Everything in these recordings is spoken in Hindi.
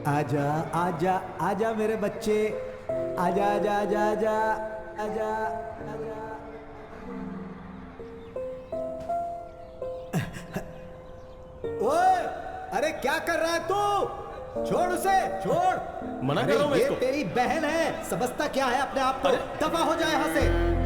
आजा आजा आजा मेरे बच्चे, आजा आजा आजा आजा आजा आजा। ओए, अरे क्या कर रहा है तू? छोड़ उसे, छोड़। मना कर रहा हूं मैं इसको। ये तेरी बहन है, समझता क्या है अपने आप को? दफा हो जाए यहाँ से।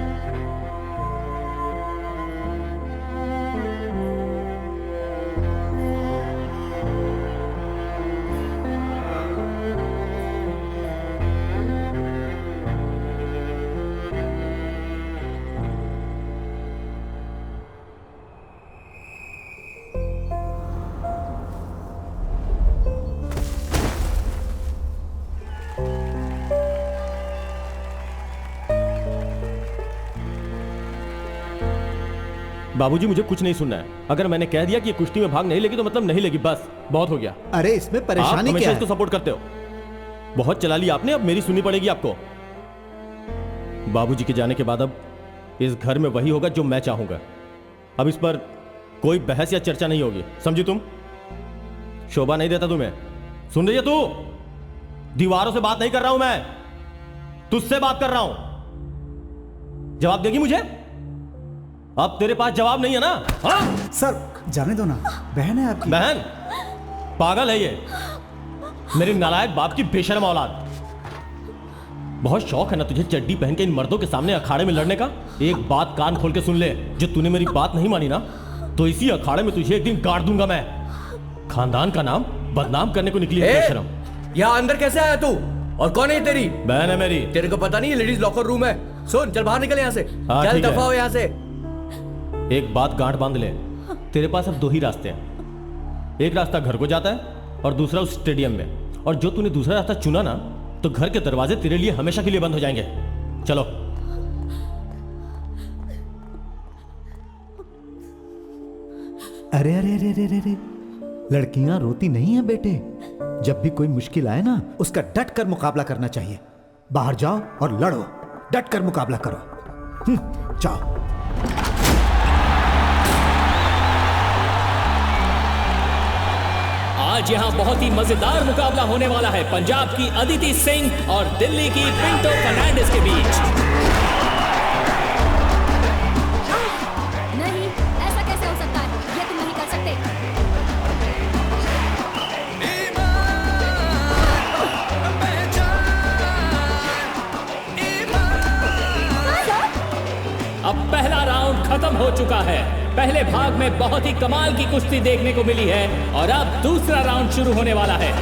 बाबूजी मुझे कुछ नहीं सुनना है। अगर मैंने कह दिया कि ये कुश्ती में भाग नहीं लेगी तो मतलब नहीं लेगी, बस बहुत हो गया। अरे इसमें परेशानी आप हमेशा क्या है? इसको सपोर्ट करते हो। बहुत चला लिया आपने, अब मेरी सुननी पड़ेगी आपको। बाबूजी के जाने के बाद अब इस घर में वही होगा जो मैं चाहूंगा। अब इस पर कोई बहस या चर्चा नहीं होगी, समझी तुम? शोभा नहीं देता तुम्हें। सुन रही है तू? दीवारों से बात नहीं कर रहा हूं मैं, तुझसे बात कर रहा हूं। जवाब देगी मुझे? अब तेरे पास जवाब नहीं है ना? हाँ? सर जाने दो ना, बहन है आपकी। बहन? पागल है ये, मेरे नालायक बाप की बेशर्म औलाद। बहुत शौक है ना तुझे चड्डी पहन के इन मर्दों के सामने अखाड़े में लड़ने का? एक बात कान खोल के सुन ले, जो तूने मेरी बात नहीं मानी ना, तो इसी अखाड़े में तुझे एक दिन गाड़ दूंगा मैं। खानदान का नाम बदनाम करने को निकली है बेशर्म। यहाँ अंदर कैसे आया तू? और कौन है तेरी बहन? है मेरी। तेरे को पता नहीं है लेडीज लॉकर रूम है? सुन, चल बाहर निकल यहाँ से। हाँ, चल ठीक है। दफा हो यहाँ से। एक बात गांठ बांध ले, तेरे पास अब दो ही रास्ते हैं। एक रास्ता घर को जाता है और दूसरा उस स्टेडियम में। और जो तूने दूसरा रास्ता चुना ना, तो घर के दरवाजे तेरे लिए हमेशा के लिए बंद हो जाएंगे। चलो। अरे अरे अरे अरे अरे, लड़कियां रोती नहीं है बेटे। जब भी कोई मुश्किल आए ना, उसका डट कर मुकाबला करना चाहिए। बाहर जाओ और लड़ो, डट कर मुकाबला करो। जाओ। आज यहाँ बहुत ही मजेदार मुकाबला होने वाला है पंजाब की अदिति सिंह और दिल्ली की पिंटो फर्नांडिस के बीच। नहीं, ऐसा कैसे हो सकता है? ये तुम नहीं कर सकते। अब पहला राउंड खत्म हो चुका है। पहले भाग में बहुत ही कमाल की कुश्ती देखने को मिली है और अब दूसरा राउंड शुरू होने वाला है।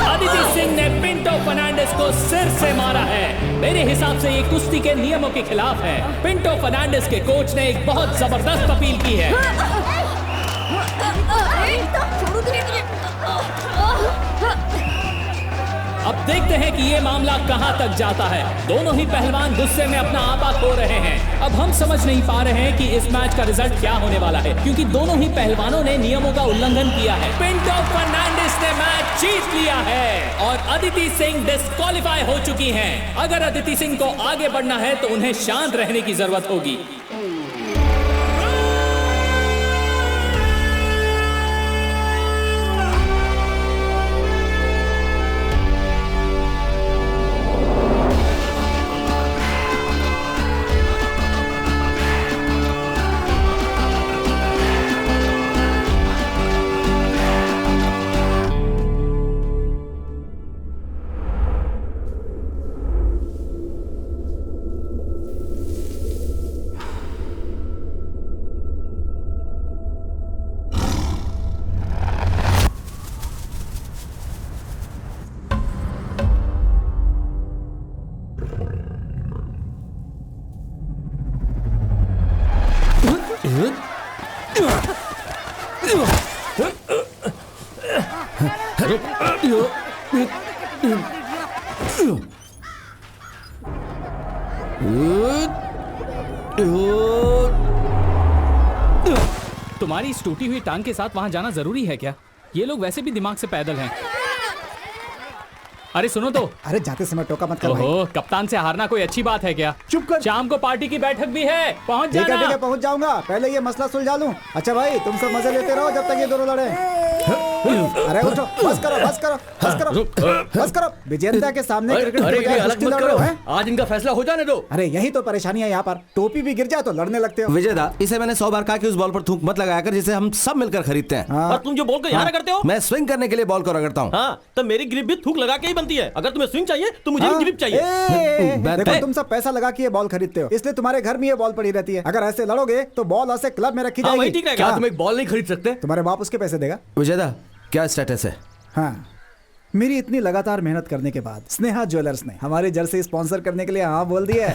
अदिति सिंह ने पिंटो फर्नांडिस को सिर से मारा है। मेरे हिसाब से ये कुश्ती के नियमों के खिलाफ है। पिंटो फर्नांडिस के कोच ने एक बहुत जबरदस्त अपील की है। अब देखते हैं कि ये मामला कहां तक जाता है। दोनों ही पहलवान गुस्से में अपना आपा खो रहे हैं। अब हम समझ नहीं पा रहे हैं कि इस मैच का रिजल्ट क्या होने वाला है, क्योंकि दोनों ही पहलवानों ने नियमों का उल्लंघन किया है। पिंटो फर्नांडिस ने मैच जीत लिया है और अदिति सिंह डिस्क्वालीफाई हो चुकी हैं। अगर अदिति सिंह को आगे बढ़ना है तो उन्हें शांत रहने की जरूरत होगी। तुम्हारी इस टूटी हुई टांग के साथ वहां जाना जरूरी है क्या? ये लोग वैसे भी दिमाग से पैदल हैं। अरे सुनो तो। अरे जाते समय टोका मत कर भाई। ओहो, कप्तान से हारना कोई अच्छी बात है क्या? चुप कर। शाम को पार्टी की बैठक भी है, पहुंच ठीक है जाना। ठीक है, पहुंच जाऊंगा। पहले ये मसला सुलझा लूं। अच्छा भाई, तुम सब मजे लेते रहो जब तक ये दोनों लड़े। अरे उठो, बस करो बस करो बस करो बस करो। विजेंद्र के सामने क्रिकेट अरे खेल के ये अलग कुश्ती मत लड़ करो, रहे हो, हैं? आज इनका फैसला हो जाने दो। अरे यही तो परेशानी है यहाँ पर। टोपी भी गिर जाए तो लड़ने लगते हो। विजय दा, इसे मैंने 100 बार कहा कि उस बॉल पर थूक मत लगाया कर जिसे हम सब मिलकर खरीदते हैं। हाँ। और तुम जो बॉल को यहाँ करते हो, मैं स्विंग करने के लिए बॉल को रगड़ता हूँ। हाँ, तो मेरी ग्रिप भी थूक लगा के ही बनती है। अगर तुम्हें स्विंग चाहिए तो मुझे भी ग्रिप चाहिए। देखो तुम सब पैसा लगा के ये बॉल खरीदते हो, इसलिए तुम्हारे घर में ये बॉल पड़ी रहती है। अगर ऐसे लड़ोगे तो बॉल ऐसे क्लब में रखी हाँ, वही जाएगी। ठीक रहेगा। क्या हाँ, तुम एक बॉल नहीं खरीद सकते? तुम्हारे बाप उसके पैसे देगा। विजय दा, क्या स्टेटस है? हाँ, मेरी इतनी लगातार मेहनत करने के बाद स्नेहा ज्वेलर्स ने हमारे जर्सी स्पॉन्सर करने के लिए हाँ बोल दिया है।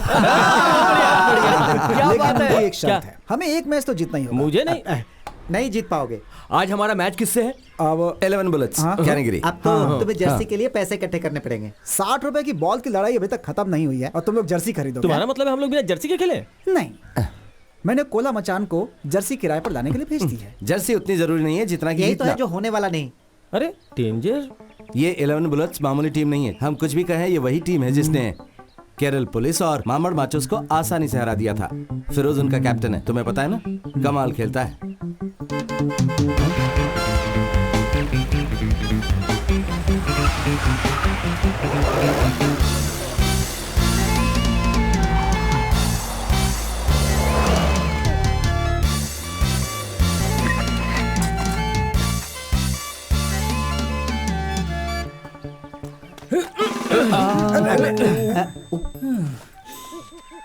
लेकिन मेरी एक शर्त है, हमें एक मैच तो जीतना ही होगा। मुझे नहीं। नहीं जीत पाओगे। आज हमारा मैच किससे है? अब 11 बुलेट्स, हाँ। कैटेगरी। अब तो तुम्हें जर्सी के लिए पैसे इकट्ठे करने पड़ेंगे। 60 रुपए की बॉल की लड़ाई अभी तक खत्म नहीं हुई है और तुम लोग जर्सी खरीदोगे। तुम्हारा मतलब है हम लोग बिना जर्सी के खेले? नहीं, मैंने कोला मचान को जर्सी किराए पर लाने के लिए भेज दी है। जर्सी उतनी जरूरी नहीं है जितना कि यही तो है जीतना। जो होने वाला नहीं। अरे डेंजर। ये 11 बुलेट्स मामूली टीम नहीं है। हम कुछ भी कहें, ये वही टीम है जिसने केरल पुलिस और मामड़ माचोस को आसानी से हरा दिया था। फिरोज उनका कैप्टन है, तुम्हें पता है ना, कमाल खेलता है।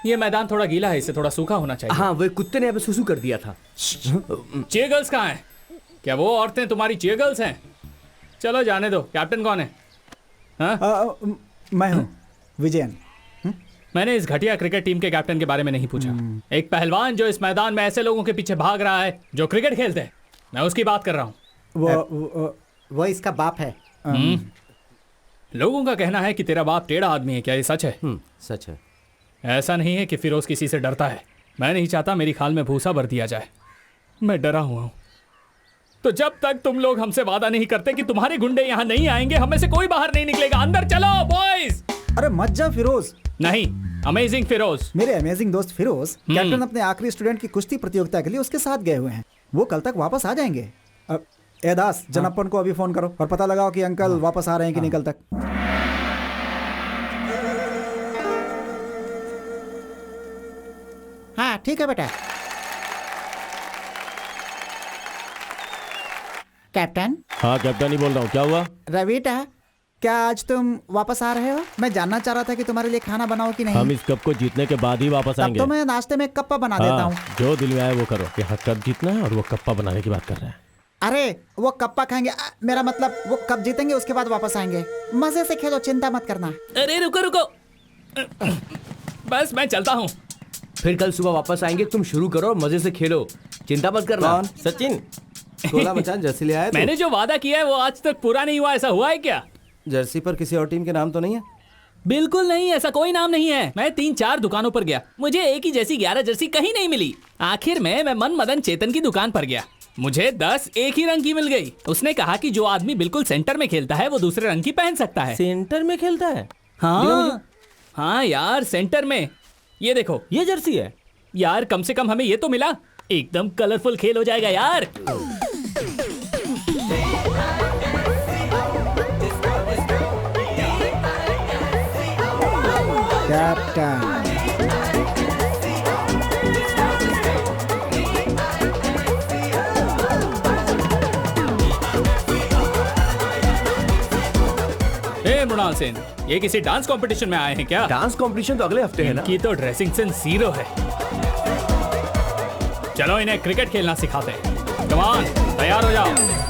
ये मैदान थोड़ा गीला है, इसे थोड़ा सूखा होना चाहिए। हाँ, वो कुत्ते ने अभी सुसु कर दिया था। चीयर गर्ल्स कहाँ हैं? क्या वो औरतें तुम्हारी चीयर गर्ल्स हैं? चलो जाने दो। कैप्टन कौन है? हाँ? मैं हूँ विजयन। मैंने इस घटिया क्रिकेट टीम के कैप्टन के बारे में नहीं पूछा। एक पहलवान जो इस मैदान में ऐसे लोगों के पीछे भाग रहा है जो क्रिकेट खेलते हैं, मैं उसकी बात कर रहा हूँ। वो इसका बाप है। लोगों का कहना है कि तेरा बाप टेढ़ा आदमी है। क्या ये सच है? सच है। ऐसा नहीं है कि फिरोज किसी से डरता है। मैं नहीं चाहता मेरी खाल में भूसा भर दिया जाए। मैं डरा हुआ हूं। तो जब तक तुम लोग हमसे वादा नहीं करते कि तुम्हारे गुंडे यहाँ नहीं आएंगे, हमें से कोई बाहर नहीं निकलेगा। अंदर चलो बॉयज। अरे मत जा फिरोज। नहीं, अमेजिंग फिरोज। मेरे अमेजिंग दोस्त फिरोज कैप्टन अपने आखिरी स्टूडेंट की कुश्ती प्रतियोगिता के लिए उसके साथ गए हुए हैं। वो कल तक वापस आ जाएंगे। ए दास, जनप्पन को अभी फोन करो और पता लगाओ कि अंकल वापस आ रहे हैं कि नहीं कल तक। हाँ ठीक है बेटा। कैप्टन हाँ कैप्टन ही बोल रहा हूँ। क्या हुआ? रविटा, क्या आज तुम वापस आ रहे हो? मैं जानना चाह रहा था कि तुम्हारे लिए खाना बनाओ कि नहीं। हम इस कप को जीतने के बाद ही वापस तब आएंगे। तो मैं नाश्ते में कप्पा बना देता हूँ। जो दिल में आए वो करो। यहाँ कप जीतना है और वो कप्पा बनाने की बात कर रहे हैं। अरे वो कप्पा खाएंगे, मेरा मतलब वो कप जीतेंगे उसके बाद वापस आएंगे। मजे से खेलो, चिंता मत करना। अरे रुको रुको, बस मैं चलता हूँ। फिर कल सुबह वापस आएंगे। तुम शुरू करो और मजे से खेलो, चिंता मत करना। कौन? सचिन। कोला मचान जर्सी ले आया तू? मैंने जो वादा किया है वो आज तक पूरा नहीं हुआ। ऐसा हुआ है क्या? जर्सी पर किसी और टीम के नाम तो नहीं है? बिल्कुल नहीं, ऐसा कोई नाम नहीं है। मैं 3-4 दुकानों पर गया, मुझे एक ही जैसी 11 जर्सी कहीं नहीं मिली। आखिर में मैं मन मदन चेतन की दुकान पर गया, मुझे 10 एक ही रंग की मिल गई। उसने कहा कि जो आदमी बिल्कुल सेंटर में खेलता है वो दूसरे रंग की पहन सकता है। सेंटर में खेलता है? हाँ यार, सेंटर में। ये देखो, ये जर्सी है यार कम से कम हमें ये तो मिला। एकदम कलरफुल खेल हो जाएगा यार। कैप्टन मृणाल सेन, ये किसी डांस कंपटीशन में आए हैं क्या? डांस कंपटीशन तो अगले हफ्ते है ना। इनकी तो ड्रेसिंग सेंस 0 है। चलो इन्हें क्रिकेट खेलना सिखाते हैं। कम ऑन, तैयार हो जाओ।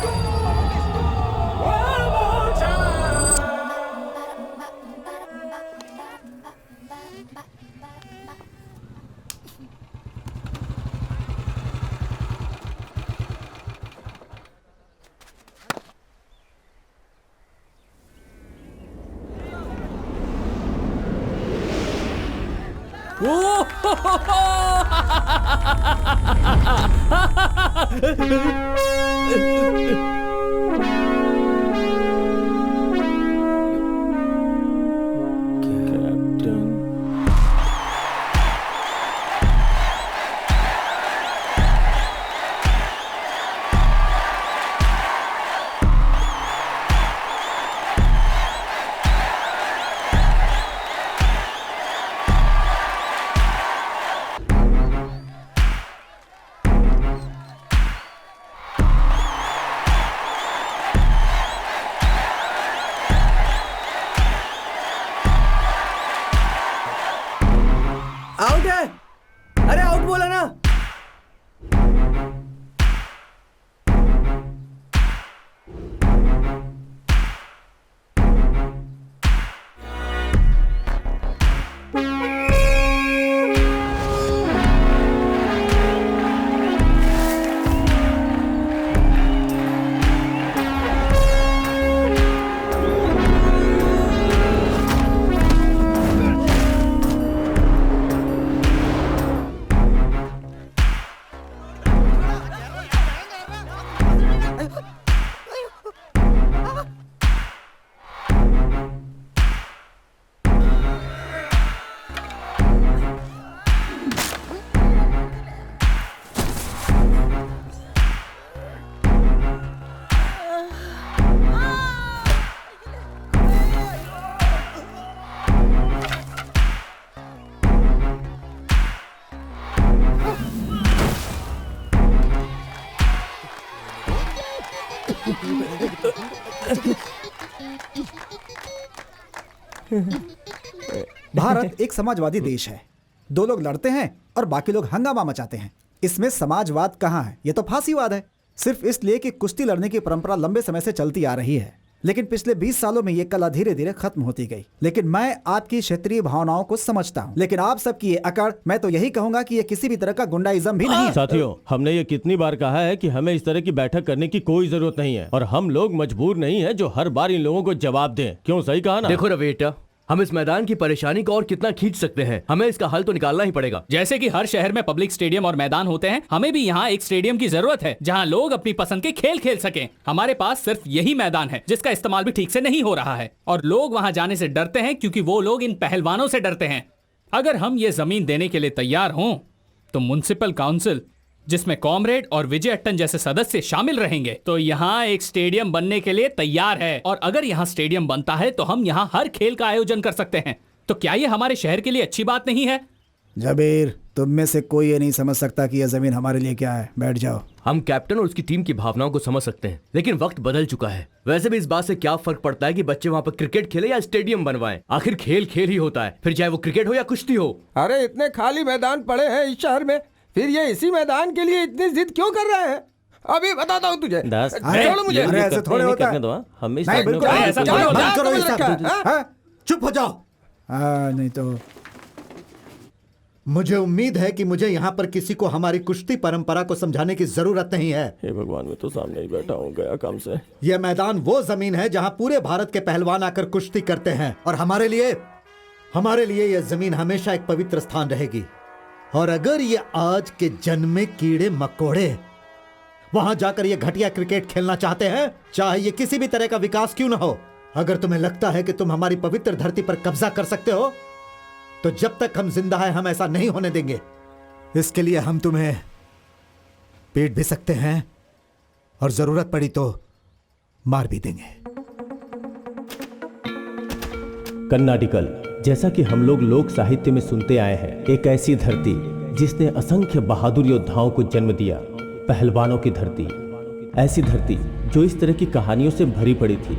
भारत एक समाजवादी देश है। दो लोग लड़ते हैं और बाकी लोग हंगामा मचाते हैं। इसमें समाजवाद कहाँ है? ये तो फांसीवाद है। सिर्फ इसलिए कि कुश्ती लड़ने की परंपरा लंबे समय से चलती आ रही है, लेकिन पिछले 20 सालों में ये कला धीरे धीरे खत्म होती गई। लेकिन मैं आपकी क्षेत्रीय भावनाओं को समझता हूँ, लेकिन आप सबकी ये अकड़, मैं तो यही कहूंगा कि ये किसी भी तरह का गुंडाइज्म भी नहीं है। साथियों, हमने ये कितनी बार कहा है कि हमें इस तरह की बैठक करने की कोई जरूरत नहीं है, और हम लोग मजबूर नहीं है जो हर बार इन लोगों को जवाब दें। क्यों, सही कहा ना? देखो रवेटा, हम इस मैदान की परेशानी को और कितना खींच सकते हैं, हमें इसका हल तो निकालना ही पड़ेगा। जैसे कि हर शहर में पब्लिक स्टेडियम और मैदान होते हैं, हमें भी यहाँ एक स्टेडियम की जरूरत है जहाँ लोग अपनी पसंद के खेल खेल सकें। हमारे पास सिर्फ यही मैदान है जिसका इस्तेमाल भी ठीक से नहीं हो रहा है, और लोग वहाँ जाने से डरते हैं क्योंकि वो लोग इन पहलवानों से डरते हैं। अगर हम ये जमीन देने के लिए तैयार हों तो म्युनिसिपल काउंसिल, जिसमें कॉमरेड और विजय अट्टन जैसे सदस्य शामिल रहेंगे, तो यहाँ एक स्टेडियम बनने के लिए तैयार है। और अगर यहाँ स्टेडियम बनता है तो हम यहाँ हर खेल का आयोजन कर सकते हैं। तो क्या ये हमारे शहर के लिए अच्छी बात नहीं है? जबीर, तुम में से कोई ये नहीं समझ सकता कि यह जमीन हमारे लिए क्या है। बैठ जाओ। हम कैप्टन और उसकी टीम की भावनाओं को समझ सकते हैं, लेकिन वक्त बदल चुका है। वैसे भी इस बात से क्या फर्क पड़ता है कि बच्चे वहाँ पर क्रिकेट खेले या स्टेडियम बनवाएं? आखिर खेल खेल ही होता है, फिर चाहे वो क्रिकेट हो या कुश्ती हो। अरे इतने खाली मैदान पड़े हैं इस शहर में, फिर ये इसी मैदान के लिए इतनी जिद क्यों कर रहे हैं? अभी बताता हूँ तुझे। छोड़ो मुझे। अरे ऐसे थोड़े होता है। नहीं, बिल्कुल ऐसा थोड़ी होता है। बंद करो ये सब। रखा है, हाँ? चुप हो जाओ। नहीं तो मुझे उम्मीद है कि मुझे यहाँ पर किसी को हमारी कुश्ती परंपरा को समझाने की जरूरत नहीं है। हे भगवान, मैं तो सामने ही बैठा हूँ, गया काम से। यह मैदान वो जमीन है जहाँ पूरे भारत के पहलवान आकर कुश्ती करते हैं, और हमारे लिए यह जमीन हमेशा एक पवित्र स्थान रहेगी। और अगर ये आज के जन्मे कीड़े मकोड़े वहां जाकर ये घटिया क्रिकेट खेलना चाहते हैं, चाहे ये किसी भी तरह का विकास क्यों ना हो, अगर तुम्हें लगता है कि तुम हमारी पवित्र धरती पर कब्जा कर सकते हो, तो जब तक हम जिंदा हैं हम ऐसा नहीं होने देंगे। इसके लिए हम तुम्हें पीट भी सकते हैं और जरूरत पड़ी तो मार भी देंगे। कर्नाटिकल, जैसा कि हम लोग लोक साहित्य में सुनते आए हैं, एक ऐसी धरती जिसने असंख्य बहादुर योद्धाओं को जन्म दिया, पहलवानों की धरती। ऐसी धरती जो इस तरह की कहानियों से भरी पड़ी थी।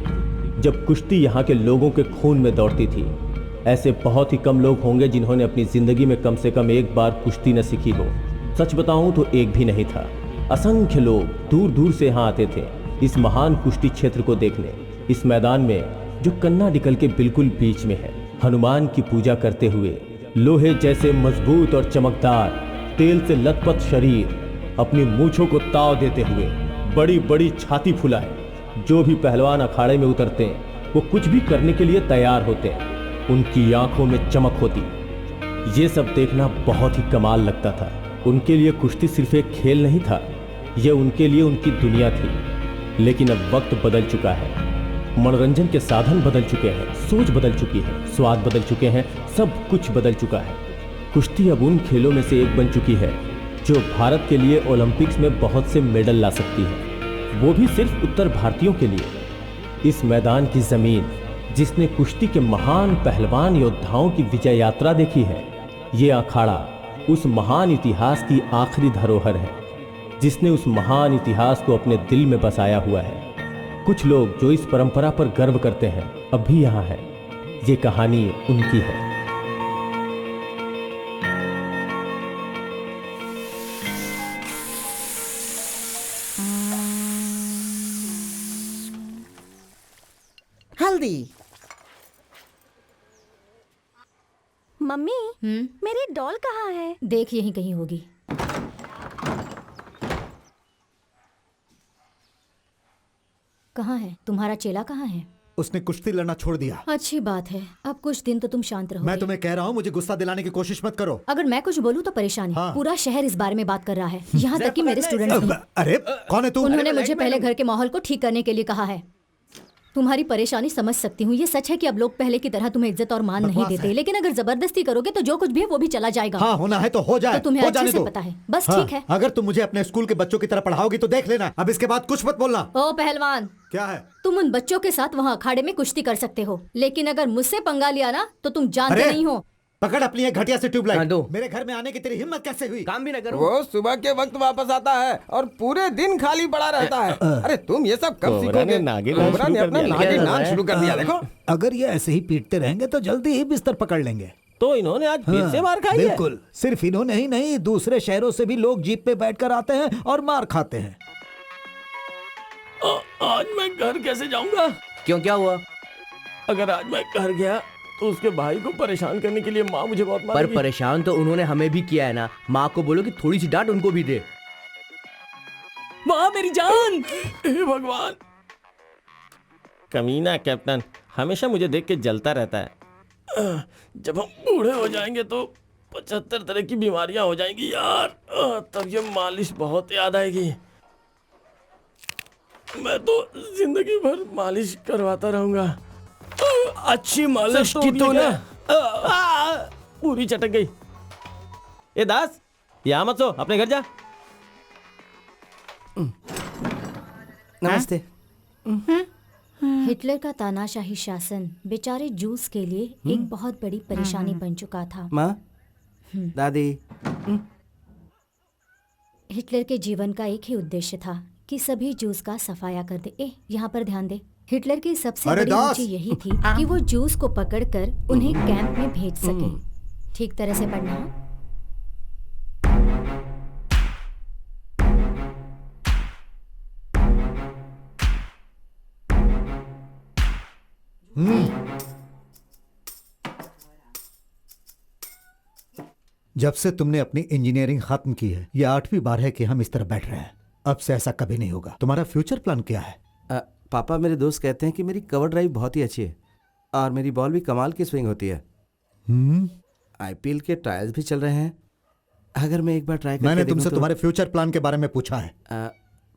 जब कुश्ती यहाँ के लोगों के खून में दौड़ती थी, ऐसे बहुत ही कम लोग होंगे जिन्होंने अपनी जिंदगी में कम से कम एक बार कुश्ती न सीखी हो। सच बताऊं तो एक भी नहीं था। असंख्य लोग दूर दूर से यहाँ आते थे इस महान कुश्ती क्षेत्र को देखने। इस मैदान में जो कर्नाटिकल के बिल्कुल बीच में है, हनुमान की पूजा करते हुए, लोहे जैसे मजबूत और चमकदार, तेल से लथपथ शरीर, अपनी मूंछों को ताव देते हुए, बड़ी बड़ी छाती फुलाए, जो भी पहलवान अखाड़े में उतरते हैं वो कुछ भी करने के लिए तैयार होते हैं। उनकी आंखों में चमक होती। ये सब देखना बहुत ही कमाल लगता था। उनके लिए कुश्ती सिर्फ एक खेल नहीं था, ये उनके लिए उनकी दुनिया थी। लेकिन अब वक्त बदल चुका है, मनोरंजन के साधन बदल चुके हैं, सोच बदल चुकी है, स्वाद बदल चुके हैं, सब कुछ बदल चुका है। कुश्ती अब उन खेलों में से एक बन चुकी है जो भारत के लिए ओलंपिक्स में बहुत से मेडल ला सकती है, वो भी सिर्फ उत्तर भारतीयों के लिए। इस मैदान की जमीन जिसने कुश्ती के महान पहलवान योद्धाओं की विजय यात्रा देखी है, ये अखाड़ा उस महान इतिहास की आखिरी धरोहर है जिसने उस महान इतिहास को अपने दिल में बसाया हुआ है। कुछ लोग जो इस परंपरा पर गर्व करते हैं अब भी यहाँ है। ये कहानी उनकी है। हल्दी। मम्मी, मेरी डॉल कहाँ है? देख, यहीं कहीं होगी। कहाँ है तुम्हारा चेला? कहाँ है? उसने कुश्ती लड़ना छोड़ दिया। अच्छी बात है, अब कुछ दिन तो तुम शांत रहोगे। मैं तुम्हें कह रहा हूँ, मुझे गुस्सा दिलाने की कोशिश मत करो। अगर मैं कुछ बोलूँ तो परेशानी। हाँ। पूरा शहर इस बारे में बात कर रहा है, यहाँ तक कि मेरे स्टूडेंट्स भी। अरे कौन है तू? उन्होंने मुझे पहले घर के माहौल को ठीक करने के लिए कहा है। तुम्हारी परेशानी समझ सकती हूँ। ये सच है कि अब लोग पहले की तरह तुम्हें इज्जत और मान नहीं देते, लेकिन अगर जबरदस्ती करोगे तो जो कुछ भी है वो भी चला जाएगा। हाँ, होना है तो हो जाए। तो तुम्हें हो अच्छे जाने से दो। पता है। बस हाँ, ठीक है। अगर तुम मुझे अपने स्कूल के बच्चों की तरह पढ़ाओगी तो देख लेना। अब इसके बाद कुछ मत बोलना। ओ पहलवान, क्या है? तुम उन बच्चों के साथ वहाँ अखाड़े में कुश्ती कर सकते हो, लेकिन अगर मुझसे पंगा लिया ना तो तुम जानते अरे! नहीं हो। पकड़ अपनी एक घटिया से ट्यूबलाइट। हाँ, दो। मेरे घर में आने की तेरी हिम्मत कैसे हुई? काम भी ना करो। वो सुबह के वक्त वापस आता है और पूरे दिन खाली पड़ा रहता है। अरे तुम ये सब कब कोबरा सीखोगे? ने नागिन नाच कोबरा ने शुरू कर अपना दिया। नागिन क्या नाच है? शुरू कर दिया। देखो अगर ये ऐसे ही पीटते रहेंगे तो जल्दी ही बिस्तर पकड़ लेंगे। तो इन्होंने आज फिर से मार खाई है। बिल्कुल, सिर्फ इन्होंने ही नहीं, दूसरे शहरों से भी लोग जीप पे बैठकर आते हैं और मार खाते हैं। आज मैं घर कैसे जाऊंगा? क्यों, क्या हुआ? अगर आज मैं घर गया तो उसके भाई को परेशान करने के लिए माँ मुझे बहुत पर मारेगी। परेशान तो उन्होंने हमें भी किया है ना। माँ को बोलो कि थोड़ी सी डांट उनको भी दे। माँ मेरी जान। हे भगवान, कमीना कैप्टन हमेशा मुझे देख के जलता रहता है। जब हम बूढ़े हो जाएंगे तो 75 तरह की बीमारियां हो जाएंगी यार। तब ये मालिश बहुत याद आएगी। मैं तो जिंदगी भर मालिश करवाता रहूंगा। अच्छी मालिश की तो ना। पूरी चटक गई। ए दास, यहाँ मत सो, अपने घर जा। नमस्ते। हिटलर का तानाशाही शासन बेचारे जूस के लिए एक बहुत बड़ी परेशानी बन चुका था। माँ, दादी। हिटलर के जीवन का एक ही उद्देश्य था कि सभी जूस का सफाया कर दे। यहाँ पर ध्यान दे। हिटलर की सबसे अरे बड़ी दास! रुचि यही थी कि वो जूस को पकड़कर उन्हें कैंप में भेज सके। ठीक तरह से पढ़ना। जब से तुमने अपनी इंजीनियरिंग खत्म की है, ये 8वीं बार है कि हम इस तरह बैठ रहे हैं। अब से ऐसा कभी नहीं होगा। तुम्हारा फ्यूचर प्लान क्या है? पापा, मेरे दोस्त कहते हैं कि मेरी कवर ड्राइव बहुत ही अच्छी है और मेरी बॉल भी कमाल की स्विंग होती है। आईपीएल के ट्रायल्स भी चल रहे हैं। अगर मैं एक बार ट्राई करके मैंने देखूं तुमसे तो... तुम्हारे फ्यूचर प्लान के बारे में पूछा है।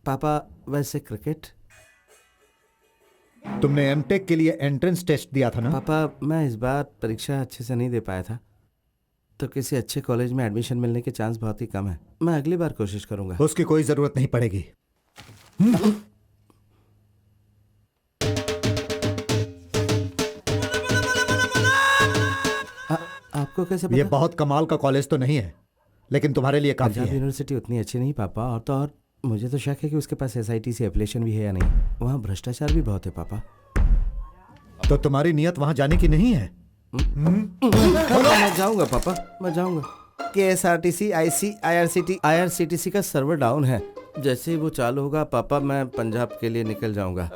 पापा, वैसे क्रिकेट? तुमने एमटेक के लिए एंट्रेंस टेस्ट दिया था ना? पापा, मैं इस बार परीक्षा अच्छे से नहीं दे पाया था, तो किसी अच्छे कॉलेज में एडमिशन मिलने के चांस बहुत ही कम है। मैं अगली बार कोशिश करूंगा। उसकी कोई जरूरत नहीं पड़ेगी। आपको कैसे पता? ये बहुत कमाल का कॉलेज तो नहीं है, लेकिन तुम्हारे लिए काफी पंजाब है। यूनिवर्सिटी उतनी अच्छी नहीं पापा। और तो और मुझे तो शक है कि उसके पास एसआईटी से एप्लीकेशन भी है या नहीं। वहाँ भ्रष्टाचार भी बहुत है पापा। तो तुम्हारी नियत वहां जाने की नहीं है? मैं जाऊंगा पापा, मैं जाऊंगा। KSRTC, IRCTC का सर्वर डाउन है। जैसे ही वो चालू होगा पापा, मैं पंजाब के लिए निकल जाऊंगा।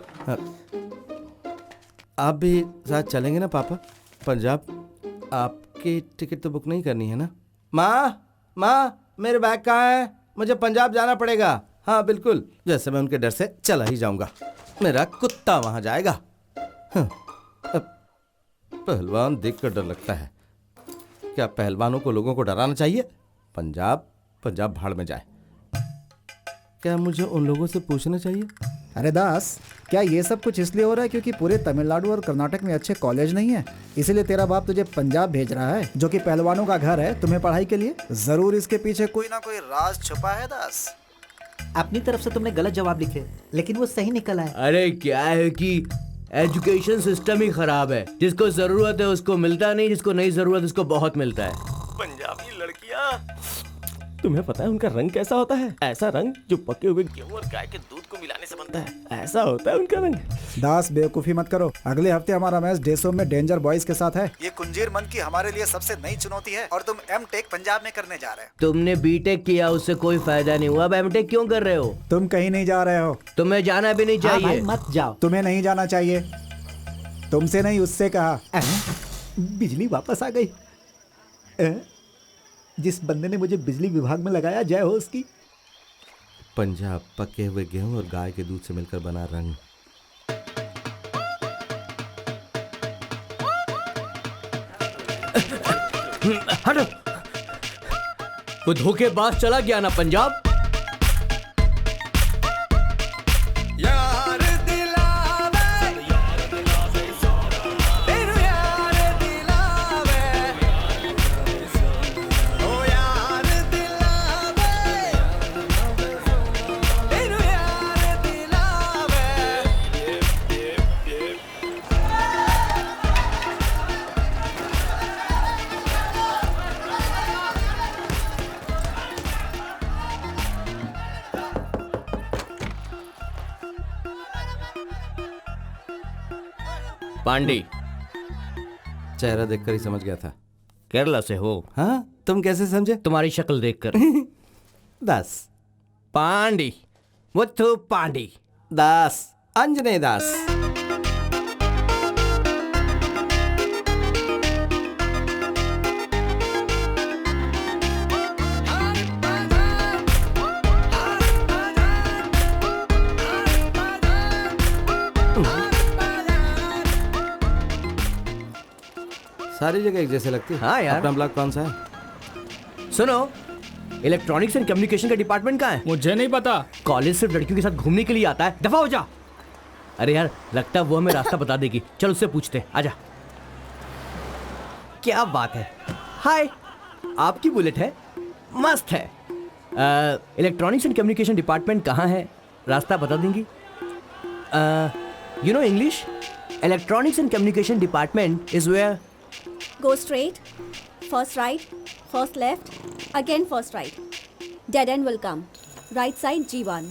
आप भी साथ चलेंगे ना पापा पंजाब? आपकी टिकट तो बुक नहीं करनी है ना? माँ, मेरे बैग कहाँ है? मुझे पंजाब जाना पड़ेगा। हाँ बिल्कुल, जैसे मैं उनके डर से चला ही जाऊंगा। मेरा कुत्ता वहां जाएगा। पहलवान देखकर डर लगता है। क्या पहलवानों को लोगों को डराना चाहिए? पंजाब भाड़ में जाए। क्या मुझे उन लोगों से पूछना चाहिए? अरे दास, क्या ये सब कुछ इसलिए हो रहा है क्योंकि पूरे तमिलनाडु और कर्नाटक में अच्छे कॉलेज नहीं है, इसीलिए तेरा बाप तुझे पंजाब भेज रहा है, जो कि पहलवानों का घर है, तुम्हें पढ़ाई के लिए? जरूर इसके पीछे कोई ना कोई राज छुपा है दास। अपनी तरफ से तुमने गलत जवाब लिखे, लेकिन वो सही निकला है। अरे क्या है कि एजुकेशन सिस्टम ही खराब है। जिसको जरूरत है उसको मिलता नहीं, जिसको नहीं जरूरत उसको बहुत मिलता है। पंजाबी लड़कियां, तुम्हें पता है उनका रंग कैसा होता है? ऐसा रंग जो पके हुए गेहूं और गाय के दूध को मिलाने से बनता है। ऐसा होता है उनका रंग। दास, बेवकूफी मत करो। अगले हफ्ते हमारा मैच डेसो में डेंजर बॉयज के साथ है। ये कुंजीर मन की हमारे लिए सबसे नई चुनौती है और तुम एमटेक पंजाब में करने जा रहे हो। तुमने बीटेक किया, उससे कोई फायदा नहीं हुआ। अब एमटेक क्यों कर रहे हो? तुम कहीं नहीं जा रहे हो। तुम्हें जाना भी नहीं हाँ भाई, चाहिए। मत जाओ। तुम्हें नहीं जाना चाहिए। तुमसे नहीं, उससे कहा। बिजली वापस आ गई। जिस बंदे ने मुझे बिजली विभाग में लगाया, जय हो उसकी। पंजाब पके हुए गेहूं और गाय के दूध से मिलकर बना रंग। हटो। वो धोखेबाज चला गया ना पंजाब। पांडे। चेहरा देखकर ही समझ गया था। केरला से हो? हाँ, तुम कैसे समझे? तुम्हारी शक्ल देखकर। दास। पांडे, मुथु पांडे। दास, अंजने दास। सारी जगह एक जैसे लगती है। हाँ यार। अपना ब्लॉक कौन सा है? सुनो, इलेक्ट्रॉनिक्स एंड कम्युनिकेशन का डिपार्टमेंट कहाँ है? मुझे नहीं पता। कॉलेज सिर्फ लड़कियों के साथ घूमने के लिए आता है, दफा हो जा। अरे यार, लगता है वो हमें रास्ता बता देगी। चल उससे पूछते हैं, आजा। क्या बात है। हाय, आपकी बुलेट है? मस्त है। इलेक्ट्रॉनिक्स एंड कम्युनिकेशन डिपार्टमेंट कहाँ है? रास्ता बता देंगी? You know English? Electronics and communication department is where? Go straight, first right, first left, again first right. Dead end will come. Right side G1.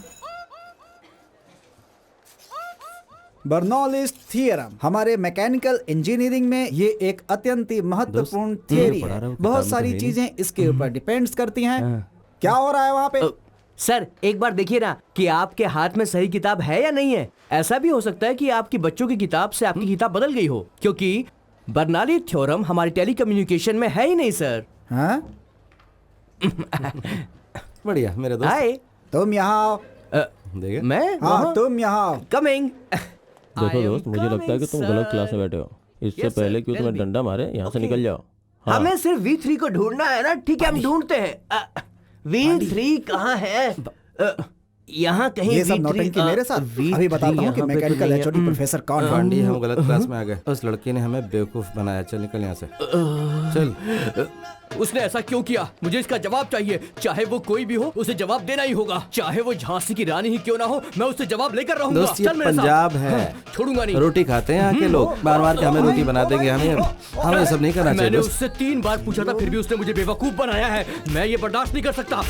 Bernoulli's theorem हमारे मैकेनिकल इंजीनियरिंग में ये एक अत्यंत ही महत्वपूर्ण थियरी है। बहुत सारी चीजें इसके ऊपर डिपेंड्स करती हैं। क्या हो रहा है वहाँ पे? सर, एक बार देखिए ना कि आपके हाथ में सही किताब है या नहीं है। ऐसा भी हो सकता है कि आपकी बच्चों की किताब से आपकी किताब बदल गई हो, क्योंकि बर्नौली थ्योरम हमारी टेलीकम्युनिकेशन में है ही नहीं सर। हाँ? बढ़िया मेरे दोस्त। हाय। तुम यहाँ आओ। देखिए। मैं? हाँ, तुम यहाँ आओ। कमिंग। देखो दोस्त, मुझे लगता है कि तुम गलत क्लास में बैठे हो। इससे पहले कि तुम्हें डंडा मारे, यहाँ से निकल जाओ। हाँ। हमें सिर्फ V3 को ढूंढना है ना। ठीक है, हम ढूंढते हैं। V3 कहाँ है? यहाँ कहीं। ये सब नौटंकी मेरे साथ। अभी बताता हूँ कि मैकेनिकल एचओडी प्रोफेसर कौन है। पांडी, हम गलत क्लास में आ गए। उस लड़की ने हमें बेवकूफ बनाया। चल निकल यहाँ से। चल। उसने ऐसा क्यों किया? मुझे इसका जवाब चाहिए। चाहे वो कोई भी हो, उसे जवाब देना ही होगा। चाहे वो झांसी की रानी ही क्यों ना हो, मैं उससे जवाब लेकर रहूंगा। दोस्त, ये पंजाब है। छोड़ूंगा नहीं। रोटी खाते हैं यहाँ के लोग। बार बार के हमें रोटी बना देंगे। हमें ये सब नहीं करना चाहिए। मैंने उससे 3 बार पूछा था, फिर भी उसने मुझे बेवकूफ बनाया है। मैं ये बर्दाश्त नहीं कर सकता।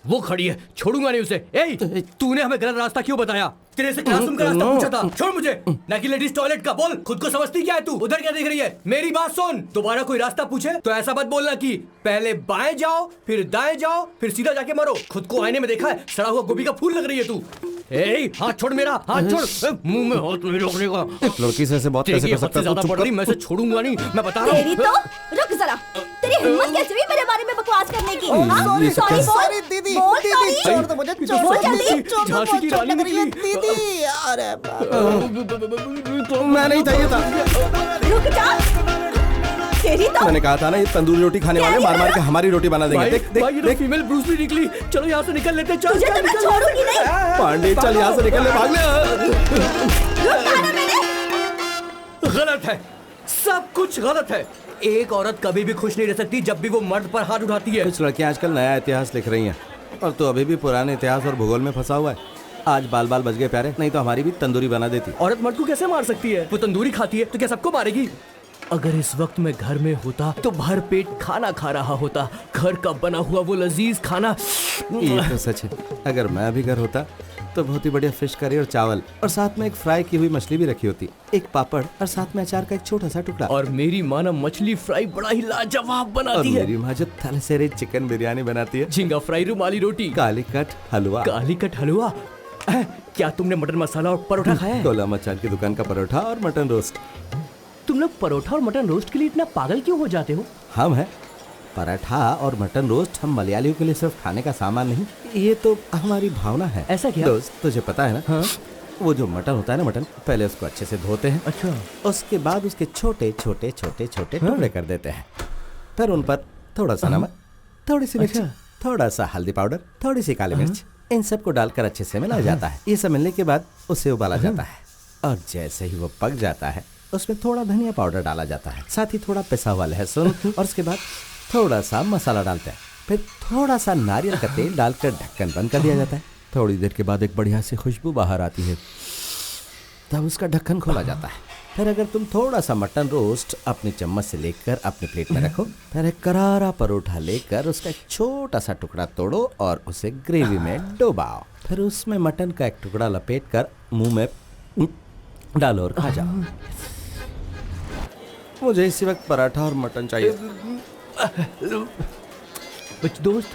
वो खड़ी है, छोड़ूंगा नहीं उसे। ए, तूने हमें गलत रास्ता क्यों बताया? तेरे से क्लासरूम का रास्ता पूछा था। छोड़ मुझे। ना कि लेडीज टॉयलेट का। बोल, खुद को समझती क्या है तू? उधर क्या देख रही है? मेरी बात सुन। दोबारा कोई रास्ता पूछे तो ऐसा मत बोलना कि पहले बाएं जाओ, फिर दाएं जाओ, फिर सीधा जाके मरो। खुद को आईने में देखा है? सड़ा हुआ गोभी का फूल लग रही है तू। ए, हाथ छोड़ मेरा, हाथ छोड़। मुंह में हाथ नहीं रखने का। लड़की से ऐसे बात कैसे कर सकता है? ज्यादा पड़ रही, मैं से छोड़ूंगा नहीं, मैं बता रहा हूँ। तेरी तो रुक जरा। तेरी हिम्मत कैसे हुई मेरे बारे में बकवास करने की? सॉरी दीदी, दीदी छोड़ दो मुझे। बोल जल्दी। झांसी की रानी निकली। दीदी, अरे मैं नहीं था, ये था। रुक जा। तेरी तो मैंने कहा था ना, ये तंदूरी रोटी खाने वाले मार मार के हमारी रोटी बना देंगे। देख देख देख। फीमेल ब्रूस ली निकली। चलो यहाँ से निकल लेते। चल तुझे तो मैं छोड़ूंगी नहीं। पांडे, चल यहाँ से निकल ले, भाग ले। गलत है, सब कुछ गलत है। एक औरत कभी भी खुश नहीं रह सकती जब भी वो मर्द पर हाथ उठाती है। कुछ लड़कियां आजकल नया इतिहास लिख रही हैं और तू अभी भी पुराने इतिहास और भूगोल में फंसा हुआ है। आज बाल बाल बच गए प्यारे, नहीं तो हमारी भी तंदूरी बना देती। औरत मर्द को कैसे मार सकती है? वो तंदूरी खाती है तो क्या सबको मारेगी? अगर इस वक्त मैं घर में होता तो भर पेट खाना खा रहा होता। घर का बना हुआ वो लजीज खाना। ये तो सच है। अगर मैं भी घर होता तो बहुत ही बढ़िया फिश करी और चावल और साथ में एक फ्राई की हुई मछली भी रखी होती, एक पापड़ और साथ में अचार का एक छोटा सा टुकड़ा। और मेरी माँ ना मछली फ्राई बड़ा ही लाजवाब बनाती और है। मेरी माँ जो थलसेरे चिकन बिरयानी बनाती है, झींगा फ्राई, रुमाली रोटी, कालीकट हलवा। कालीकट हलवा। क्या तुमने मटन मसाला और परोठा खाया है? टोला मचान की दुकान का परोठा और मटन रोस्ट। तुम लोग परोठा और मटन रोस्ट के लिए इतना पागल क्यों हो जाते हो? हम हैं पराठा और मटन रोस्ट, हम मलयालियों के लिए सिर्फ खाने का सामान नहीं, ये तो हमारी भावना है। ऐसा क्या? दोस्त, तुझे पता है ना? हाँ? वो जो मटन होता है ना, मटन पहले उसको अच्छे से धोते हैं। अच्छा। उसके बाद उसके छोटे छोटे छोटे छोटे टुकड़े कर देते हैं। फिर उन पर थोड़ा सा नमक, थोड़ी सी मिर्च, थोड़ा सा हल्दी पाउडर, थोड़ी सी काली मिर्च, इन सबको डालकर अच्छे से मिलाया जाता है। ये सब मिलने के बाद उसे उबाला जाता है और जैसे ही वो पक जाता है उसमें थोड़ा धनिया पाउडर डाला जाता है, साथ ही थोड़ा पिसा हुआ लहसुन और उसके बाद थोड़ा सा मसाला डालते हैं। फिर थोड़ा सा नारियल का तेल डालकर ढक्कन बंद कर दिया जाता है। थोड़ी देर के बाद एक बढ़िया सी खुशबू बाहर आती है, तब उसका ढक्कन खोला जाता है। फिर अगर तुम थोड़ा सा मटन रोस्ट अपनी चम्मच से लेकर अपनी प्लेट में रखो, फिर एक करारा परोठा लेकर उसका एक छोटा सा टुकड़ा तोड़ो और उसे ग्रेवी में डुबाओ। फिर उसमें मटन का एक टुकड़ा लपेट कर मुंह में डालो और खा जाओ। मुझे इसी वक्त पराठा और मटन चाहिए। कुछ दोस्त,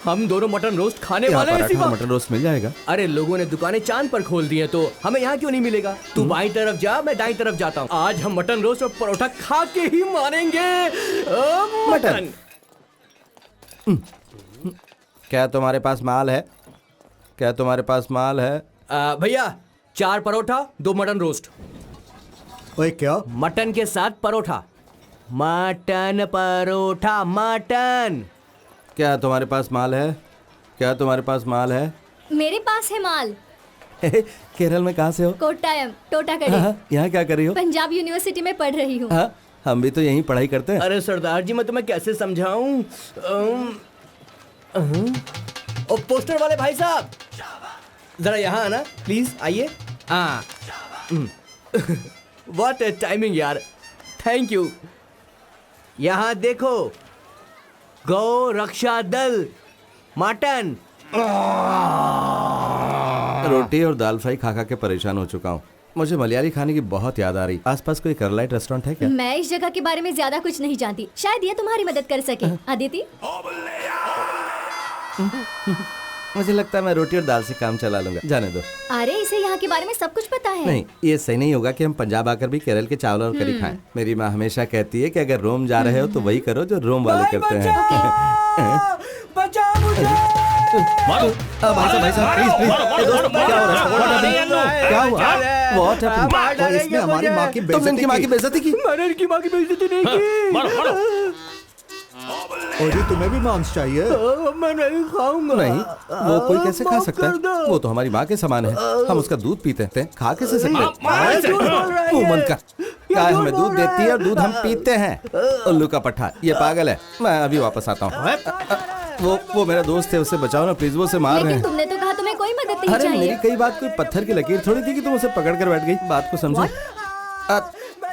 हम दोनों मटन रोस्ट खाने यहाँ वाले हैं इसी पराठा और वक्त। मटन रोस्ट मिल जाएगा? अरे लोगों ने दुकानें चांद पर खोल दी हैं, तो हमें यहाँ क्यों नहीं मिलेगा? तू बाईं तरफ जा, मैं दाईं तरफ जाता हूँ। आज हम मटन रोस्ट और परोठा खा के ही मानेंगे। मटन। क्या तुम्हारे पास माल है? क्या तुम्हारे पास माल है? भैया 4 परोठा 2 मटन रोस्ट। ओए क्या? मटन के साथ परोठा। Mutton paratha mutton. क्या तुम्हारे पास माल है? क्या तुम्हारे पास माल है? मेरे पास है माल। केरल में कहाँ से हो? कोट्टायम, टोटाकड़ी। यहाँ क्या कर रही हो? पंजाब यूनिवर्सिटी में पढ़ रही हूँ। हाँ, हम भी तो यहीं पढ़ाई करते हैं। अरे सरदार जी, मैं तुम्हें कैसे समझाऊं? ओ पोस्टर वाले भाई साहब, जरा यहाँ आना प्लीज, आइए। हाँ। व्हाट ए टाइमिंग यार, थैंक यू। यहाँ देखो, गौ रक्षा दल मटन। रोटी और दाल फ्राई खा खा के परेशान हो चुका हूँ। मुझे मलयाली खाने की बहुत याद आ रही। आसपास कोई केरलाइट रेस्टोरेंट है क्या? मैं इस जगह के बारे में ज्यादा कुछ नहीं जानती, शायद ये तुम्हारी मदद कर सके। अदिति, मुझे लगता है मैं रोटी और दाल से काम चला लूंगा, जाने दो। अरे इसे यहाँ के बारे में सब कुछ पता है। नहीं, ये सही नहीं होगा कि हम पंजाब आकर भी केरल के चावल और करी खाएं। मेरी माँ हमेशा कहती है कि अगर रोम जा रहे हो तो वही करो जो रोम वाले करते हैं। बचाओ मुझे। मारो। भाई साहब प्लीज प्लीज। क्या हो रहा है? क्या हुआ? What happened? और इसने हमारी माँ की तुमने इनकी माँ की बेइज्जती की? मैंने इनकी माँ की बेइज्जती नहीं की। मारो मारो। और जी तुम्हें भी मांस चाहिए? मैं नहीं खाऊंगा। नहीं, वो कोई कैसे खा सकता है? वो तो हमारी माँ के समान है। हम उसका दूध पीते हैं, खा कैसे सकते हैं? मुंह बंद कर। गाय हमें दूध देती है और दूध हम पीते हैं। उल्लू का पट्टा, ये पागल है। मैं अभी वापस आता हूँ। वो मेरा दोस्त है, उसे बचाओ ना प्लीज, वो उसे मार रहे लेकिन हैं। तुमने तो कहा तुम्हें कोई मदद नहीं अरे मेरी चाहिए। कई बात कोई पत्थर की लकीर थोड़ी थी कि तुम उसे पकड़ कर बैठ गई। बात को समझो।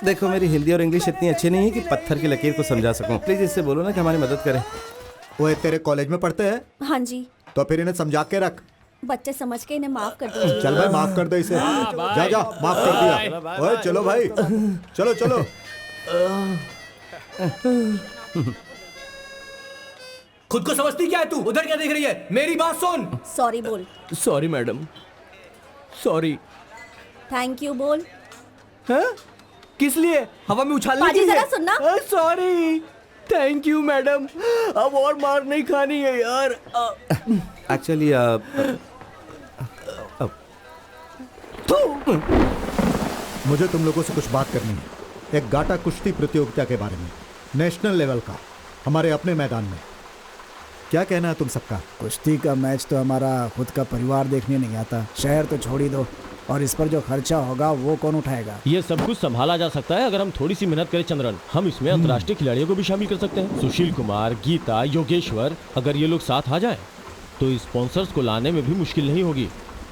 देखो मेरी हिंदी और इंग्लिश इतनी अच्छी नहीं है कि पत्थर की लकीर को समझा सकूं। प्लीज इससे बोलो ना कि हमारी मदद करे। वो तेरे कॉलेज में पढ़ते हैं? हाँ जी, तो फिर इन्हें समझा के रख। बच्चे समझ के इन्हें माफ कर दीजिए। चल भाई माफ कर दे इसे। जा जा, माफ कर दिया। ओए चलो भाई, चलो चलो। खुद को समझती क्या है तू? उधर क्या देख रही है? मेरी बात सुन। सॉरी बोल। Sorry madam, sorry. Thank you बोल। हाँ? किस लिए? हवा में उछालने पाजी के लिए? जरा सुनना। Sorry, thank you madam. अब और मार नहीं खानी है यार। एक्चुअली मुझे तुम लोगों से कुछ बात करनी है। एक गाटा कुश्ती प्रतियोगिता के बारे में, नेशनल लेवल का, हमारे अपने मैदान में। क्या कहना है तुम सबका? कुश्ती का मैच तो हमारा खुद का परिवार देखने नहीं आता। शहर तो छोड़ ही दो, और इस पर जो खर्चा होगा वो कौन उठाएगा? ये सब कुछ संभाला जा सकता है अगर हम थोड़ी सी मेहनत करें चंद्रन। हम इसमें अंतर्राष्ट्रीय खिलाड़ियों को भी शामिल कर सकते हैं। सुशील कुमार, गीता, योगेश्वर, अगर ये लोग साथ आ जाएं तो स्पॉन्सर्स को लाने में भी मुश्किल नहीं होगी।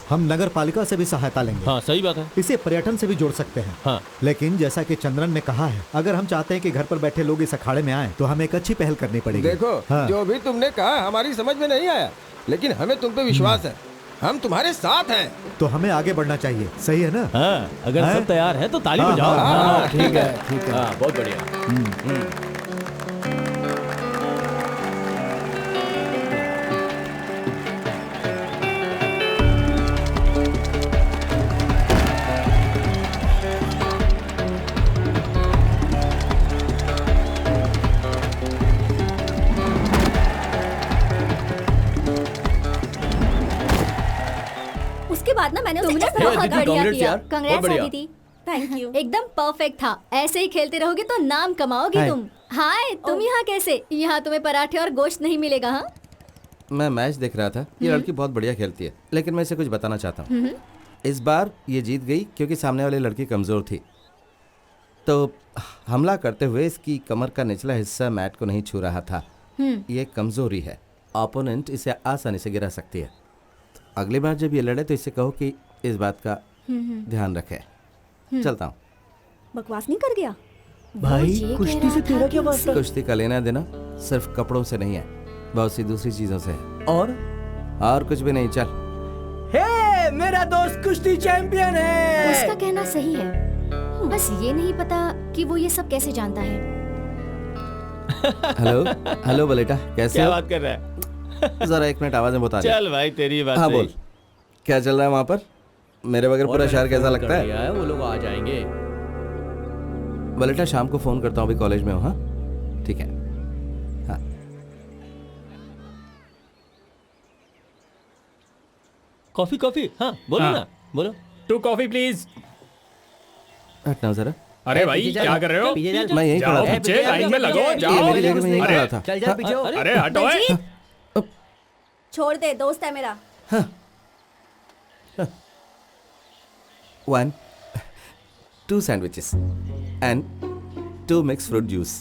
हम नगर पालिका से भी सहायता लेंगे। हाँ सही बात है। इसे पर्यटन से भी जोड़ सकते हैं। हाँ। लेकिन जैसा कि चंद्रन ने कहा है, अगर हम चाहते हैं कि घर पर बैठे लोग इस अखाड़े में आए तो हमें एक अच्छी पहल करनी पड़ेगी। देखो, हाँ। जो भी तुमने कहा हमारी समझ में नहीं आया, लेकिन हमें तुम पे विश्वास है। हम तुम्हारे साथ हैं। तो हमें आगे बढ़ना चाहिए, सही है ना? हाँ, अगर हाँ? सब तैयार है तो ताली हाँ, बजाओ। हाँ, ठीक है, ठीक है। हाँ, बहुत बढ़िया। उसके बाद ना मैंने उसे तुमने ऐसा बहुत अदिति, बढ़िया congrats किया। यार, बहुत कंग्रेट्स बढ़िया। अदिति। Thank you. एकदम परफेक्ट था। ऐसे ही खेलते रहोगे तो नाम कमाओगी हाय। तुम। हाय, तुम यहाँ कैसे? यहाँ तुम्हें पराठे और गोश्त नहीं मिलेगा। हाँ, मैं मैच देख रहा था। ये लड़की बहुत बढ़िया खेलती है, लेकिन मैं इसे कुछ बताना चाहता हूँ। इस बार ये जीत गई क्योंकि सामने वाली लड़की कमज़ोर थी। तो हमला करते हुए इसकी कमर का निचला हिस्सा मैट को नहीं छू रहा था। ये कमज़ोरी है। ओपोनेंट इसे आसानी से गिरा सकती है। तो अगली बार जब ये लड़े तो इसे कहो कि इस बात का ध्यान रखे। चलता हूँ। बकवास नहीं कर गया? भाई कुश्ती से तेरा क्या वास्ता? कुश्ती का लेना देना सिर्फ कपड़ों से नहीं है, बहुत सी दूसरी चीज़ों से है। और कुछ भी नहीं। चल। हे मेरा दोस्त कुश्ती चैंपियन है। उसका कहना सही है, बस ये नहीं पता कि वो ये सब कैसे जानता है। हेलो हेलो बलेटा, कैसे क्या हो? बात कर रहा है? जरा एक मिनट, आवाज में बता चल भाई, तेरी बात हाँ सही। बोल, क्या चल रहा है वहाँ पर? मेरे बगैर पूरा शहर कैसा लगता है? वो लोग आ जाएंगे। बलेटा शाम को फोन करता हूँ, अभी कॉलेज में हूँ। हाँ ठीक है। हाँ कॉफी कॉफी, हाँ बोलो ना, बोलो। 2 कॉफी प्लीज। हटना जरा। अरे भाई क्या कर रहे हो? मैं यहीं खड़ा जाओ था। पीछे, लाइन में लगो, ये जाओ। मेरी जगह में यहीं अरे, खड़ा था। चल जा पीछे हो। अरे हटो है। बलजीत, छोड़ दे, दोस्त है मेरा। 1 2 sandwiches and 2 mixed fruit juice.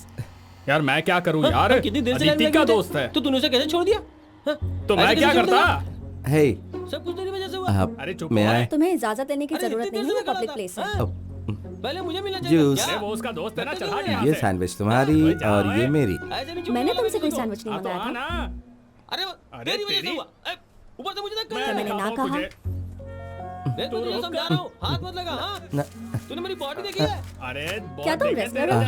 यार मैं क्या करूं यार? कितनी देर से अदिति लाइन का में खड़े दोस्त है तो तूने उसे कैसे छोड़ दिया? हाँ? तो मैं ऐसे क्या कैसे छोड़ करता? दिया? Hey, सब कुछ तेरी वजह से हुआ। अरे चुप मैं हो। आया। तुम्हें इजाजत देने की अरे, जरूरत इतनी नहीं देर है, से खड़ा पब्लिक था। प्लेस है। हाँ? पहले मुझे मिलना चाहिए। Juice. क्या? अरे वो उसका दोस्त है ना, चला अरे, ये सैंडविच तुम्हारी और ये मेरी। ऐसे नहीं मैंने छोड़ूंगा तुमसे कोई किसी को। सैंडविच नहीं हाँ तो मंगाया आ था। ना। अरे अरे, तेरी वजह से तेरी- हुआ। ऊपर से मुझे धक्का मैं लगा। मैंने ना दिखाता हूँ कहा। तुझे। देख मैं तुझे समझा रहा हूँ, हाथ मत लगा। हाँ? ना, तूने मेरी बॉडी देखी है? अरे क्या तुम wrestler हो?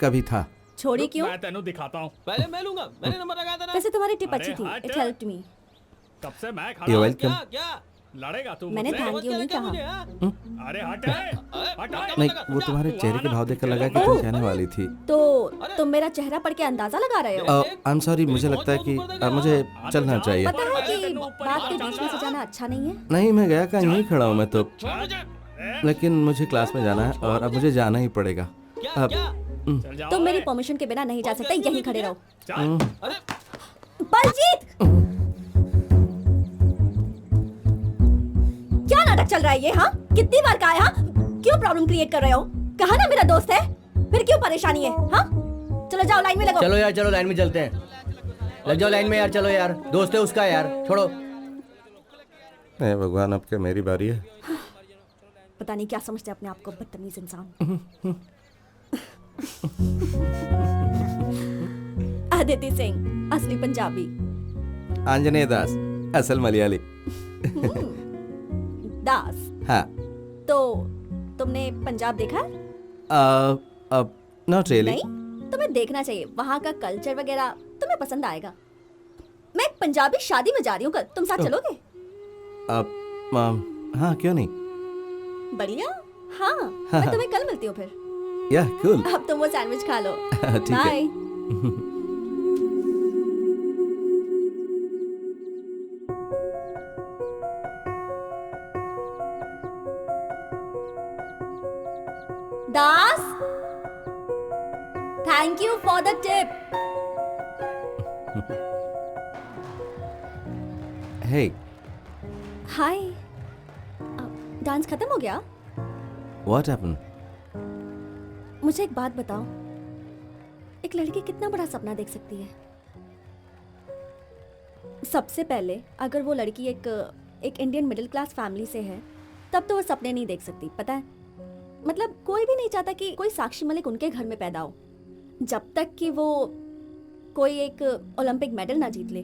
कभी था। छोड़ी क्यों? मैं तेनू दिखाता हूँ। पहले मैं लूंगा, मैंने नंबर लगाया था ना। वैसे तुम्हारी टिप अरे, अच्छी थी, हट। It helped me. कब से मैं You're खड़ा हूँ। welcome. क्या क्या? लड़ेगा तू मैंने मुझसे? thank you नहीं क्या कहा। मुझे, हाँ? अरे हट है। हट है। नहीं, वो तुम्हारे चेहरे के भाव देखकर लगा कि तुम कहने वाली थी। तो तुम मेरा चेहरा पढ़ के अंदाजा लगा रहे हो? आई एम सॉरी, मुझे लगता है कि मुझे चलना चाहिए। पता है कि बात के बीच में से जाना अच्छा नहीं है। नहीं, मैं गया कहाँ, यहीं खड़ा हूँ मैं तो। मुझे। लेकिन मुझे क्लास में जाना है और अब मुझे जाना ही पड़ेगा। क्या अब क्या? चल जाओ। तुम मेरी परमिशन के बिना नहीं जा सकते, यहीं खड़े रहो। चल। अरे बलजीत, क्या नाटक चल रहा है ये? हाँ, कितनी बार कहा है? हाँ, क्यों प्रॉब्लम क्रिएट कर रहे हो? कहा ना मेरा दोस्त है, फिर क्यों परेशानी है? हाँ, चलो जाओ, लाइन में लगो। चलो यार, चलो लाइन में चलते हैं। लग जाओ लाइन में यार, चलो यार, दोस्त है उसका यार, छोड़ो। हे भगवान, अब क्या मेरी बारी है? पता नहीं क्या समझते अपने आप को, बदतमीज इंसान। आदिति सिंह, असली पंजाबी। आंजनेय दास, असल मलयाली। दास। हाँ। तो तुमने पंजाब देखा है? Not really. नहीं, तुम्हें देखना चाहिए। वहाँ का कल्चर वगैरह तुम्हें पसंद आएगा। मैं एक पंजाबी शादी में जा रही हूँ कल, तुम साथ चलोगे? हाँ, क्यों नहीं? बढ़िया। हाँ, मैं तुम्हें कल मिलती हूँ फिर। या कूल। अब तुम वो सैंडविच खा लो। ठीक है। Bye. Das, thank you for the tip. Hey, hi. Dance खत्म हो गया? What happened? मुझे एक बात बताओ, एक लड़की कितना बड़ा सपना देख सकती है? सबसे पहले अगर वो लड़की एक इंडियन मिडिल क्लास फैमिली से है, तब तो वो सपने नहीं देख सकती, पता है? मतलब कोई भी नहीं चाहता कि कोई साक्षी मलिक उनके घर में पैदा हो, जब तक कि वो कोई एक ओलंपिक मेडल ना जीत ले।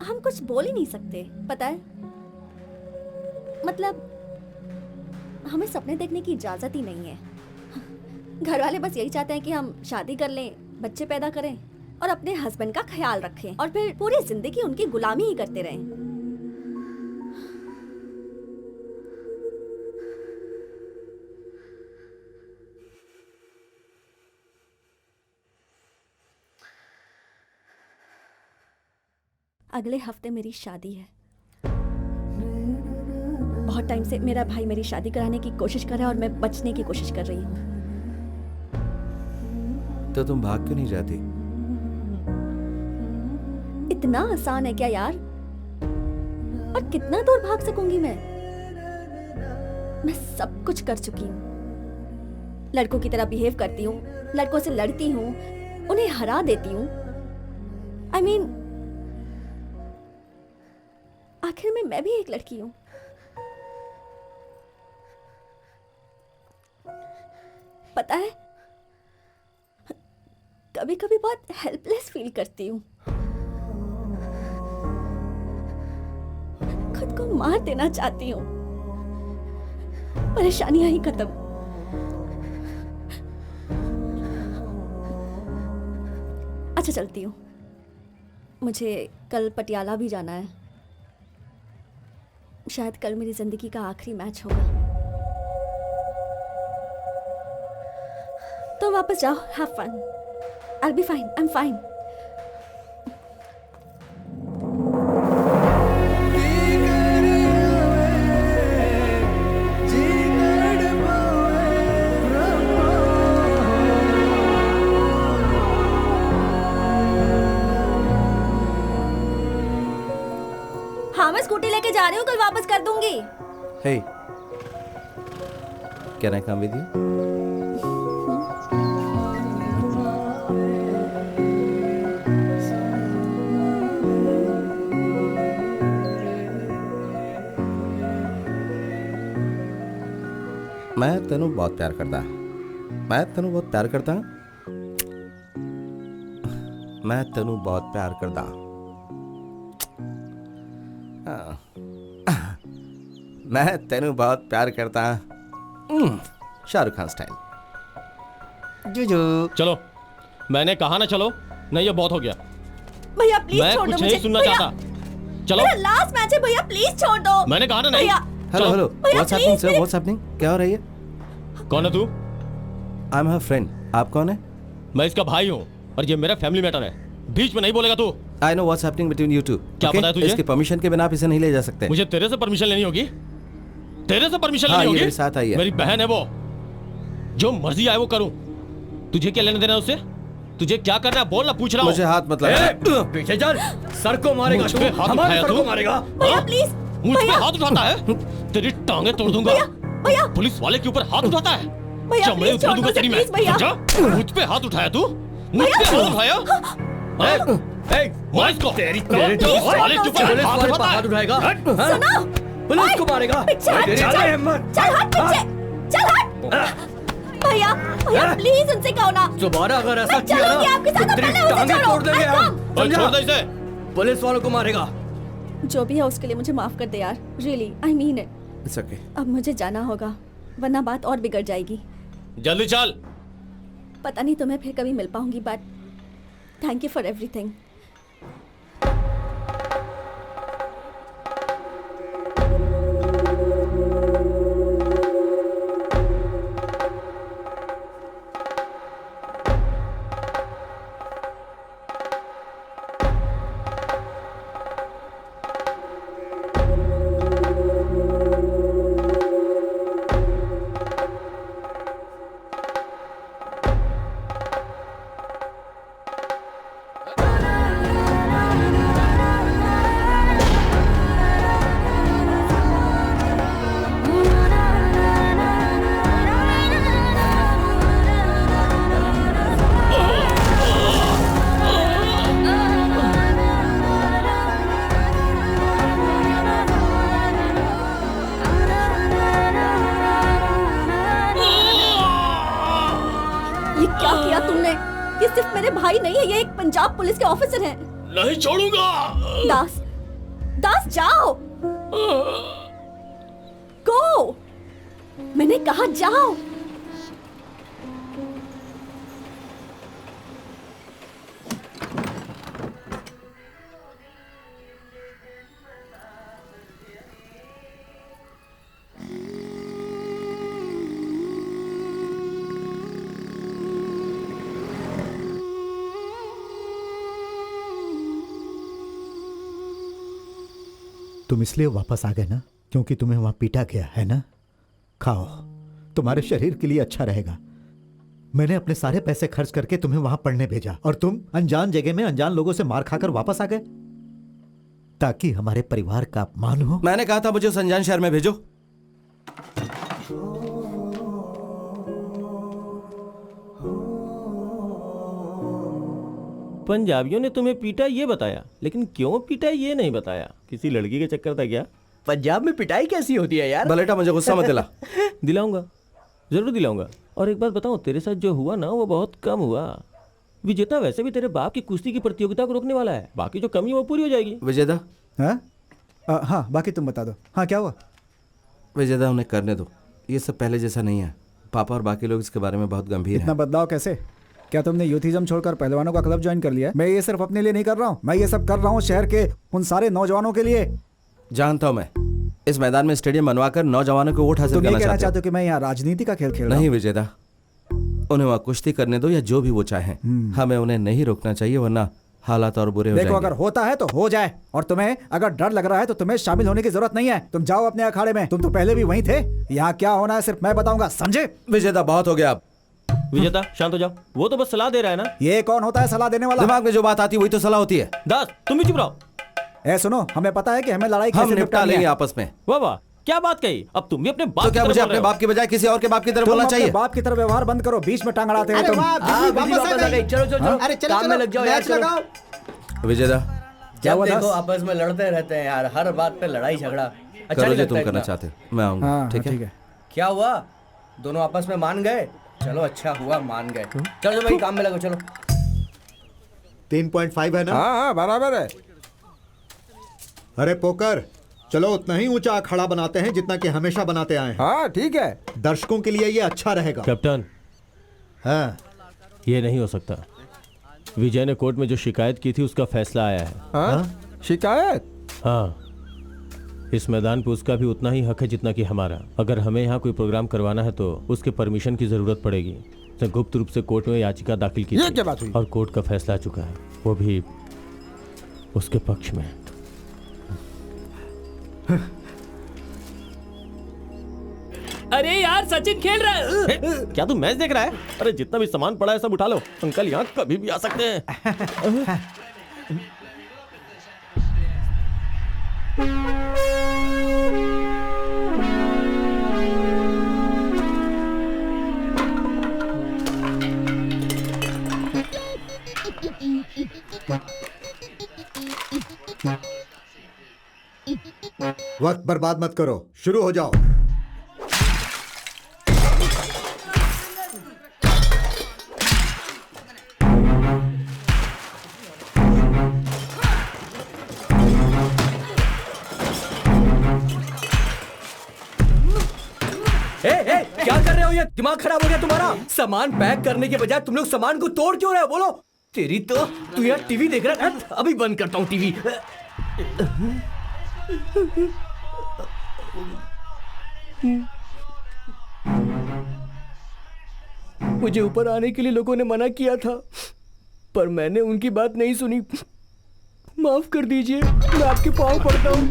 हम कुछ बोल ही नहीं सकते, पता है? मतलब हमें सपने देखने की इजाजत ही नहीं है। घर वाले बस यही चाहते हैं कि हम शादी कर लें, बच्चे पैदा करें और अपने हस्बैंड का ख्याल रखें और फिर पूरी जिंदगी उनकी गुलामी ही करते रहें। अगले हफ्ते मेरी शादी है। बहुत टाइम से मेरा भाई मेरी शादी कराने की कोशिश कर रहा है और मैं बचने की कोशिश कर रही हूँ। तो तुम भाग क्यों नहीं जाती? इतना आसान है क्या यार? और कितना दूर भाग सकूंगी मैं? मैं सब कुछ कर चुकी हूँ। लड़कों की तरह बिहेव करती हूँ, लड़कों से लड़ती हूँ, उन्हें हरा देती हूँ। I mean, आखिर में मैं भी एक लड़की हूँ। पता है, कभी कभी बहुत हेल्पलेस फील करती हूँ। सबको मार देना चाहती हूँ, परेशानियां ही खत्म। अच्छा चलती हूँ, मुझे कल पटियाला भी जाना है। शायद कल मेरी जिंदगी का आखिरी मैच होगा। तो वापस जाओ, have fun. I'll be fine, I'm fine. हाँ, मैं स्कूटी लेके जा रही हूँ, कल वापस कर दूंगी। Hey, can I come with you? मैं तेनू बहुत प्यार करता। मैं तेनू बहुत प्यार करता। मैं तेनू बहुत प्यार करता। मैं तेनू बहुत प्यार करता। शाहरुख खान स्टाइल। जुजू। चलो, मैंने कहा ना चलो। नहीं, ये बहुत हो गया। भैया प्लीज मैं छोड़ दो कुछ मुझे। नहीं सुनना भैया, चाहता। चलो, मेरा लास्ट मैच है भैया, प्लीज छोड़ दो। मैंने कहा ना नहीं। भैया, हेलो हेलो, भैया, what's happening please, sir, please। What's happening? क्या हो रही है? कौन है तू? I am her friend. आप कौन है? मैं इसका भाई हूँ और ये मेरा फैमिली मैटर है। बीच में नहीं बोलेगा तू। I know what's happening between you two. क्या पता है तुझे? इसकी परमिशन के बिना आप इसे नहीं ले जा सकते। मुझे तेरे से परमिशन लेनी होगी। तेरे से परमिशन हाँ, लेनी ये होगी। मेरे साथ आई है। मेरी बहन है वो। जो मर्जी आए वो करूं। तुझे क्या लेना देना है उससे? तुझे क्या करना है बोल ना, पूछ रहा हूं। मुझे हाथ मत लगा। पीछे चल, सर को मारेगा मुझ तू, पे हाथ हमारे उठाया सर तू? को मारेगा। भैया प्लीज, मुझ पे भैया, हाथ उठाता है? तेरी टांगे तोड़ दूंगा। भैया, पुलिस वाले के ऊपर हाथ उठाता है? भैया, चमड़े please उतार छोड़ दूंगा दो तेरी मुझे, मैं। please, भैया। समझा? मुझ पे हाथ उठाया तू? मुझ पे हाथ उठाया? मार इसको। तेरी पुलिस वाले के ऊपर पुलिस हाथ वाले पर उठाता हाथ है? उठाएगा। सुनो, पुलिस को मारेगा। पीछे हट, तेरी चल, हिम्मत। चल हट पीछे, चल हट। भैया, भैया प्लीज उनसे कहो ना। दोबारा अगर ऐसा मैं किया ना चलूंगी आपके साथ, तो तेरी पहले उसे टांगे छोड़ो। तोड़ देंगे I हम। come। और छोड़ दे इसे। पुलिस वालों को मारेगा। जो भी है उसके लिए मुझे माफ कर दे यार, really I mean it. It's okay. अब मुझे जाना होगा, वरना बात और बिगड़ जाएगी। जल्दी चल। पता नहीं तुम्हें फिर कभी मिल पाऊंगी, but thank you for everything. ये क्या किया तुमने? ये सिर्फ मेरे भाई नहीं है, ये एक पंजाब पुलिस के ऑफिसर हैं। नहीं छोड़ूंगा। दास, दास जाओ। गो, मैंने कहा जाओ। तुम इसलिए वापस आ गए ना क्योंकि तुम्हें वहां पीटा गया है ना? खाओ, तुम्हारे शरीर के लिए अच्छा रहेगा। मैंने अपने सारे पैसे खर्च करके तुम्हें वहां पढ़ने भेजा और तुम अनजान जगह में अनजान लोगों से मार खाकर वापस आ गए ताकि हमारे परिवार का अपमान हो। मैंने कहा था मुझे उस अनजान शहर में भेजो। पंजाबियों ने तुम्हें पीटा ये बताया, लेकिन क्यों पीटा ये नहीं बताया। किसी लड़की के चक्कर था क्या? पंजाब में पिटाई कैसी होती है यार? बलेटा मुझे गुस्सा मत दिला। दिलाऊंगा, जरूर दिलाऊंगा। और एक बात बताऊं, तेरे साथ जो हुआ ना वो बहुत कम हुआ। विजेता वैसे भी तेरे बाप की कुश्ती की प्रतियोगिता को रोकने वाला है, बाकी जो कमी है वो पूरी हो जाएगी। विजेता? हाँ? हाँ बाकी तुम बता दो। हाँ क्या हुआ? विजेता उन्हें करने दो, ये सब पहले जैसा नहीं है। पापा और बाकी लोग इसके बारे में बहुत गंभीर इतना हैं। बदलाव कैसे? क्या तुमने यूथिज्म छोड़कर पहलवानों का क्लब ज्वाइन कर लिया है? मैं ये सिर्फ अपने लिए नहीं कर रहा हूँ, मैं ये सब कर रहा हूँ शहर के उन सारे नौजवानों के लिए। जानता हूँ मैं, इस मैदान में स्टेडियम बनवाकर नौजवानों को वोट हासिल तुम ये करना कहना चाहते चाहते हो कि मैं यहाँ राजनीति का खेल खेल हो। रहा नहीं हूँ? विजेता, उन्हें वहाँ कुश्ती करने दो या जो भी वो चाहें, हमें उन्हें नहीं रोकना चाहिए, वरना हालात और बुरे हो देखो जाएंगे। अगर होता है तो हो जाए, और तुम्हें अगर डर लग रहा है तो तुम्हें शामिल होने की जरूरत नहीं है। तुम जाओ अपने अखाड़े में, तुम तो पहले भी वहीं थे। यहाँ क्या होना है सिर्फ मैं बताऊंगा, समझे? विजेता बहुत हो गया अब। विजेता शांत हो जाओ, वो तो बस सलाह दे रहा है ना। ये कौन होता है सलाह देने वाला? दिमाग में जो बात आती है वही तो सलाह होती है। दास तुम भी चुप रहो। ए सुनो, हमें पता है कि हमें लड़ाई हम कैसे निपटा निपटानी लेंगे है। आपस में। वाह वाह, क्या बात कही। अब तुम भी अपने बाप तो की क्या तरफ मुझे बोल अपने रहे हो? बाप की बजाय किसी और के बाप की तरफ तुम बोलना अपने चाहिए? बाप की तरफ व्यवहार बंद करो, बीच में टांग अड़ाते हो तुम। चलो चलो अरे चलो काम में लग जाओ यार, चलो। विजेता जब हुआ देखो दास? आपस में लड़ते रहते हैं यार, हर बात पे लड़ाई झगड़ा। अच्छा करो नहीं जो लगता तुम करना इतना। चाहते हो, मैं आऊंगा। हाँ ठीक है? क्या हुआ, दोनों आपस में मान गए? चलो अच्छा हुआ मान गए। चलो भाई काम में लगो, चलो। 3.5 है ना? हाँ हाँ बराबर है। अरे पोकर, चलो उतना ही ऊंचा अखाड़ा बनाते हैं जितना कि हमेशा बनाते आए हैं। हाँ ठीक है। दर्शकों के लिए ये अच्छा रहेगा। कैप्टन, हाँ ये नहीं हो सकता। विजय ने कोर्ट में जो शिकायत की थी उसका फैसला आया है। हाँ? शिकायत? हाँ, इस मैदान पे उसका भी उतना ही हक है जितना कि हमारा। अगर हमें यहाँ कोई प्रोग्राम करवाना है तो उसके परमिशन की जरूरत पड़ेगी। उसने गुप्त रूप से कोर्ट में याचिका दाखिल की ये थी क्या बात हुई? और कोर्ट का फैसला आ चुका है, वो भी उसके पक्ष में। अरे यार सचिन खेल रहा है। क्या तू मैच देख रहा है? अरे जितना भी सामान पड़ा है सब उठा लो, अंकल यहाँ कभी भी आ सकते हैं। वक्त बर्बाद मत करो, शुरू हो जाओ। क्या कर रहे हो? ये दिमाग खराब हो गया तुम्हारा? सामान पैक करने के बजाय तुम लोग सामान को तोड़ क्यों रहे हो? बोलो। तेरी तो तू यार टीवी देख रहा है? अभी बंद करता हूँ टीवी। मुझे ऊपर आने के लिए लोगों ने मना किया था, पर मैंने उनकी बात नहीं सुनी। माफ कर दीजिए, मैं आपके पाँव पड़ता हूँ।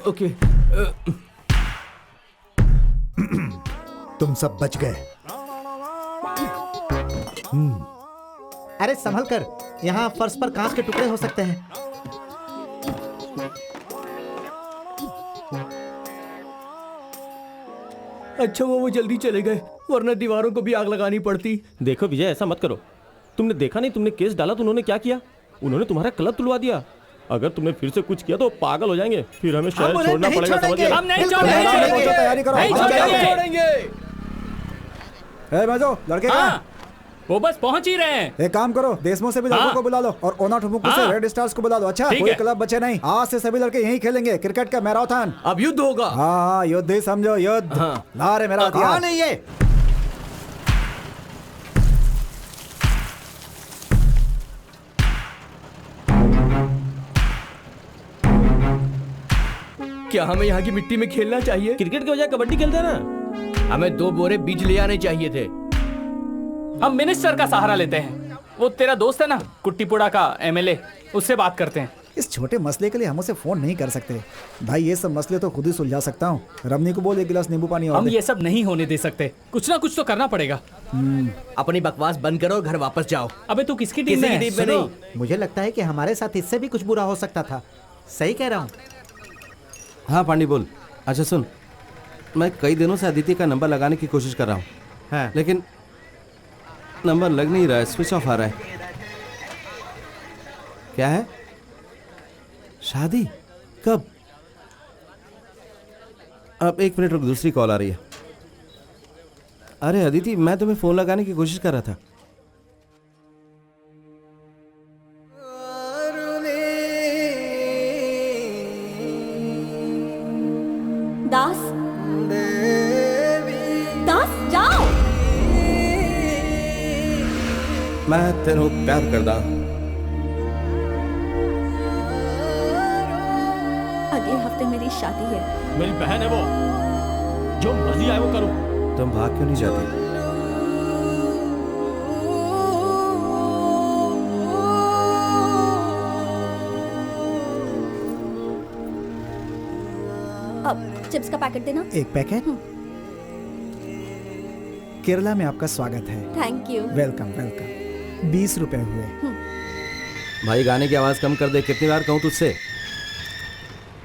ओके, तुम सब बच गए। अरे संभल कर, यहाँ फर्श पर कांच के टुकड़े हो सकते हैं। अच्छा वो जल्दी चले गए, वरना दीवारों को भी आग लगानी पड़ती। देखो विजय, ऐसा मत करो। तुमने देखा नहीं, तुमने केस डाला तो उन्होंने क्या किया? उन्होंने तुम्हारा क्लब तुलवा दिया। अगर तुमने फिर से कुछ किया तो पागल हो जाएंगे, फिर हमें शहर छोड़ना पड़ेगा, समझ हम नहीं तैयारी छोड़ेंगे। करो। नहीं छोड़ेंगे। ए मजो, लड़के कहाँ? हाँ, वो बस पहुंच ही रहे हैं। एक काम करो, देशमो से भी लड़कों हाँ। को बुला लो और ओना ठुमुकू से हाँ। रेड स्टार्स को बुला लो। अच्छा, ठीक कोई है। क्लब बचे नहीं। आज से सभी लड़के यहीं खेलेंगे, क्रिकेट का मैराथन। अब युद्ध होगा। हाँ युद्ध ही समझो, युद्ध। हाँ। ला रे मेरा हथियार। कौन है ये? क्या हमें यहाँ की मिट्टी में खेलना चाहिए? क्रिकेट के बजाय कबड्डी खेलते हैं ना। हमें 2 बोरे बीज ले आने चाहिए थे। हम मिनिस्टर का सहारा लेते हैं। वो तेरा दोस्त है ना, कुट्टीपुड़ा का एमएलए, उससे बात करते हैं। इस छोटे मसले के लिए हम उसे फोन नहीं कर सकते भाई। ये सब मसले तो खुद ही सुलझा सकता हूँ। रमनी को बोल 1 गिलास नींबू पानी और हम दे। ये सब नहीं होने दे सकते, कुछ ना कुछ तो करना पड़ेगा। अपनी बकवास बंद करो, घर वापस जाओ। अबे तू किसकी टीम किसी में की है? टीम में नहीं। मुझे लगता है कि हमारे साथ इससे भी कुछ बुरा हो सकता था। सही कह रहा हूँ। हाँ पांडी बोल। अच्छा सुन, मैं कई दिनों से अदिति का नंबर लगाने की कोशिश कर रहा हूँ, हाँ। लेकिन नंबर लग नहीं रहा है, स्विच ऑफ आ रहा है। क्या है? शादी कब? अब 1 मिनट रुक, दूसरी कॉल आ रही है। अरे अदिति, मैं तुम्हें फोन लगाने की कोशिश कर रहा था। दास, दास जाओ। मैं तेनों प्यार करदा। अगले हफ्ते मेरी शादी है। मेरी बहन है वो, जो मर्जी आए वो करूं। तुम भाग क्यों नहीं जाती? अब चिप्स का पैकेट देना। एक पैकेट। केरला में आपका स्वागत है। Thank you. Welcome welcome. 20 रुपए हुए। भाई गाने की आवाज कम कर दे, कितनी बार कहूं तुझसे?